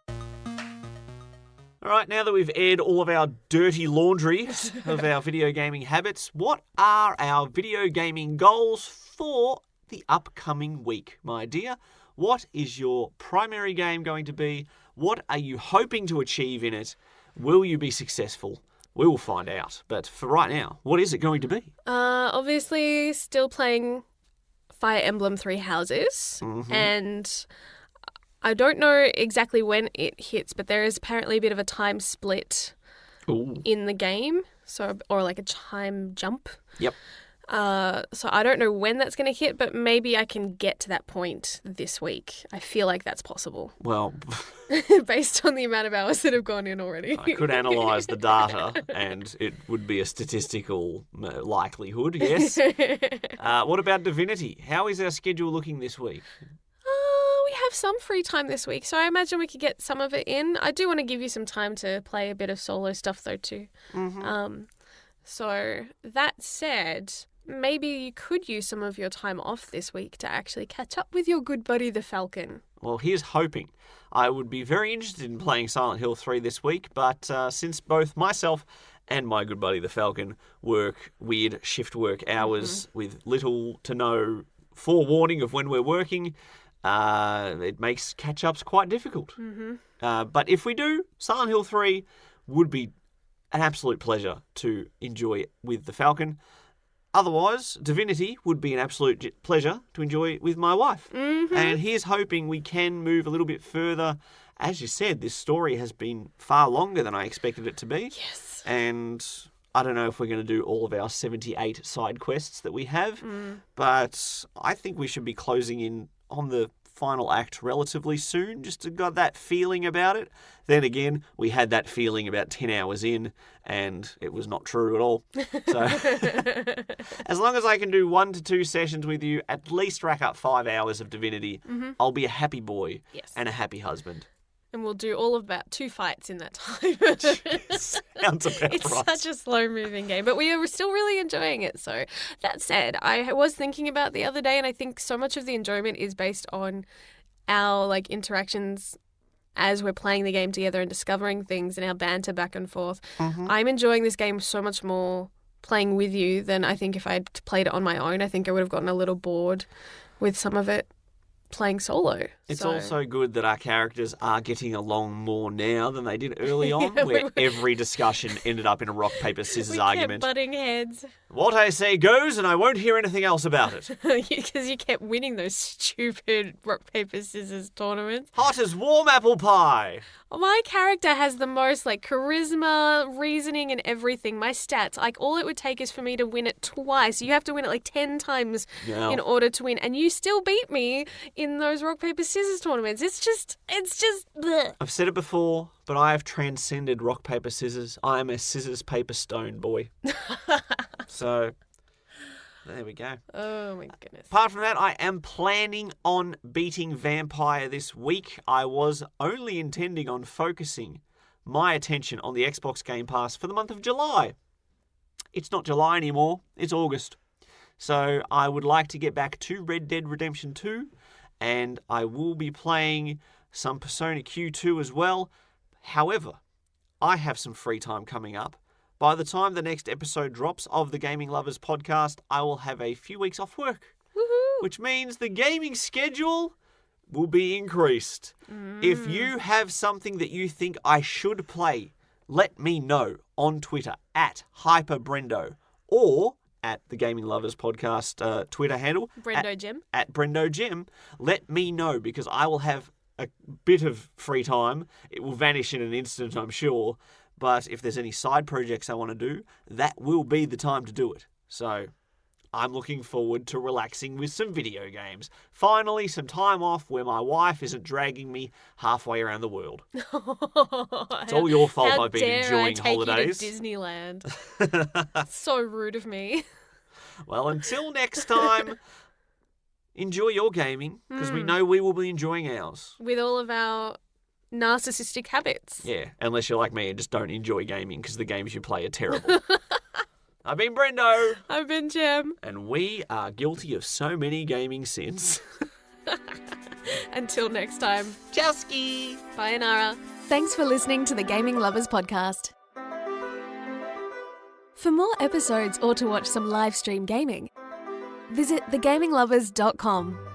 All right, now that we've aired all of our dirty laundry of our video gaming habits, what are our video gaming goals for the upcoming week, my dear? What is your primary game going to be? What are you hoping to achieve in it? Will you be successful? We will find out. But for right now, what is it going to be? Obviously, still playing Fire Emblem Three Houses, and I don't know exactly when it hits, but there is apparently a bit of a time split in the game, or like a time jump. Yep. So I don't know when that's going to hit, but maybe I can get to that point this week. I feel like that's possible. Well, based on the amount of hours that have gone in already. I could analyse the data and it would be a statistical likelihood, yes. What about Divinity? How is our schedule looking this week? We have some free time this week, so I imagine we could get some of it in. I do want to give you some time to play a bit of solo stuff though too. So that said, maybe you could use some of your time off this week to actually catch up with your good buddy the Falcon. Well, here's hoping. I would be very interested in playing Silent Hill 3 this week, but since both myself and my good buddy the Falcon work weird shift work hours with little to no forewarning of when we're working, it makes catch-ups quite difficult. But if we do, Silent Hill 3 would be an absolute pleasure to enjoy with the Falcon. Otherwise, Divinity would be an absolute pleasure to enjoy with my wife. And here's hoping we can move a little bit further. As you said, this story has been far longer than I expected it to be. Yes. And I don't know if we're going to do all of our 78 side quests that we have, but I think we should be closing in on the final act relatively soon, just to got that feeling about it. Then again, we had that feeling about 10 hours in, and it was not true at all. So, as long as I can do 1 to 2 sessions with you, at least rack up 5 hours of Divinity, I'll be a happy boy and a happy husband. And we'll do all of about 2 fights in that time. Sounds about it's right. such a slow-moving game, but we are still really enjoying it. So that said, I was thinking about the other day, and I think so much of the enjoyment is based on our interactions as we're playing the game together and discovering things and our banter back and forth. I'm enjoying this game so much more playing with you than I think if I'd played it on my own. I think I would have gotten a little bored with some of it playing solo. It's also good that our characters are getting along more now than they did early on, where every discussion ended up in a rock, paper, scissors argument. Kept butting heads. What I say goes, and I won't hear anything else about it. Because you kept winning those stupid rock, paper, scissors tournaments. Hot as warm apple pie. My character has the most charisma, reasoning, and everything. My stats, all it would take is for me to win it twice. You have to win it 10 times in order to win, and you still beat me in those rock, paper, scissors tournaments. It's just bleh. I've said it before, but I have transcended rock, paper, scissors. I am a scissors, paper, stone boy. So, there we go. Oh my goodness. Apart from that, I am planning on beating Vampyr this week. I was only intending on focusing my attention on the Xbox Game Pass for the month of July. it's not July anymore, it's August. So I would like to get back to Red Dead Redemption 2, and I will be playing some Persona Q2 as well. However, I have some free time coming up. By the time the next episode drops of the Gaming Lovers podcast, I will have a few weeks off work, which means the gaming schedule will be increased. If you have something that you think I should play, let me know on Twitter at HyperBrendo or at the Gaming Lovers podcast Twitter handle. Brendo Jem. At Brendo Jem. Let me know because I will have a bit of free time. It will vanish in an instant, I'm sure. But if there's any side projects I want to do, that will be the time to do it. So I'm looking forward to relaxing with some video games. Finally, some time off where my wife isn't dragging me halfway around the world. It's all your fault I've been enjoying holidays. You to Disneyland. So rude of me. Well, until next time, enjoy your gaming, because we know we will be enjoying ours. With all of our narcissistic habits. Yeah, unless you're like me and just don't enjoy gaming because the games you play are terrible. I've been Brendo. I've been Jem. And we are guilty of so many gaming sins. Until next time. Chowski. Bye, Anara. Thanks for listening to the Gaming Lovers podcast. For more episodes or to watch some live stream gaming, visit thegaminglovers.com.